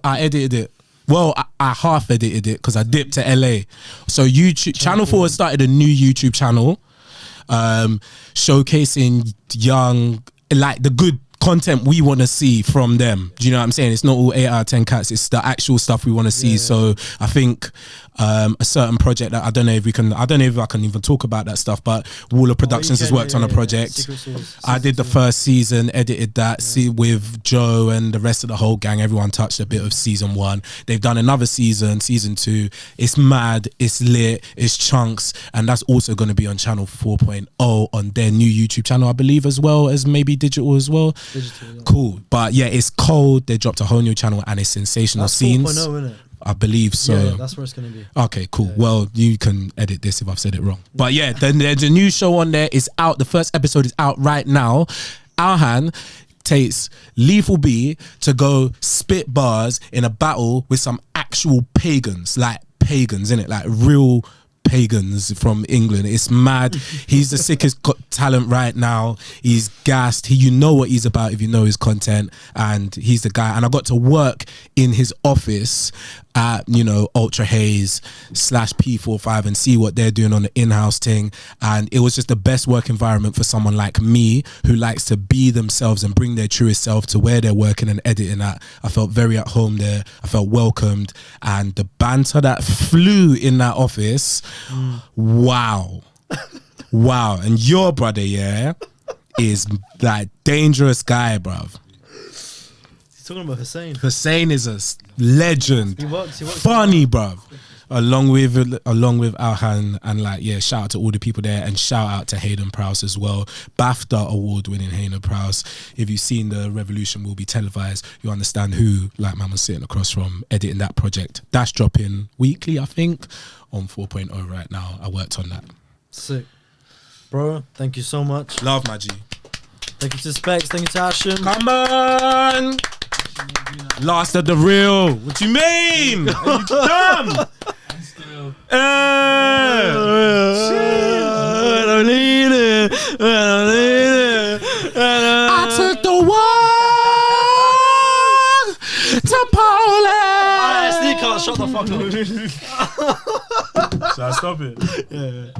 I edited it. Well, I half edited it because I dipped to LA. So YouTube Channel 4 has started a new YouTube channel, showcasing young, like the good content we want to see from them. Do you know what I'm saying? It's not all 8 out of 10 cats. It's the actual stuff we want to see. Yeah. So I think a certain project that I don't know if I can even talk about that stuff, but Waller Productions has worked on a project. Secret Sauce, I did the first season, edited that, see with Joe and the rest of the whole gang. Everyone touched a bit of season 1. They've done another season 2. It's mad, it's lit, it's chunks, and that's also going to be on Channel 4.0 on their new YouTube channel, I believe, as well as maybe digital as well. Digital, yeah. Cool, but yeah, it's cold. They dropped a whole new channel and it's sensational That's scenes. 4.0, isn't it? I believe so. Yeah, that's where it's gonna be. Okay, cool. Well, you can edit this if I've said it wrong. But yeah, then there's a new show on there. It's out. The first episode is out right now. Alhan takes Lethal B to go spit bars in a battle with some actual pagans, like pagans, innit? Like real pagans from England. It's mad. He's the sickest talent right now. He's gassed. You know what he's about if you know his content, and he's the guy. And I got to work in his office at, you know, Ultra Haze / P45 and see what they're doing on the in-house thing. And it was just the best work environment for someone like me who likes to be themselves and bring their truest self to where they're working and editing at. I felt very at home there. I felt welcomed, and the banter that flew in that office, wow. Wow. And your brother, yeah, is that dangerous guy, bruv. He's talking about Hussein. Hussein is a legend. He works Funny, bruv. Along with Alhan, and like, yeah, shout out to all the people there, and shout out to Hayden Prowse as well. BAFTA award winning Hayden Prowse. If you've seen the Revolution will be televised, you understand who like man was sitting across from editing that project. That's dropping weekly, I think, on 4.0 right now. I worked on that. Sick. Bro, thank you so much. Love my G. Thank you to Specs, thank you to Asham. Come on! Last of the real. What you mean? Are you dumb? I don't need it. I don't need it. I took the walk to Poland. Alright, Sneaker, shut the fuck up. Should I stop it? Yeah.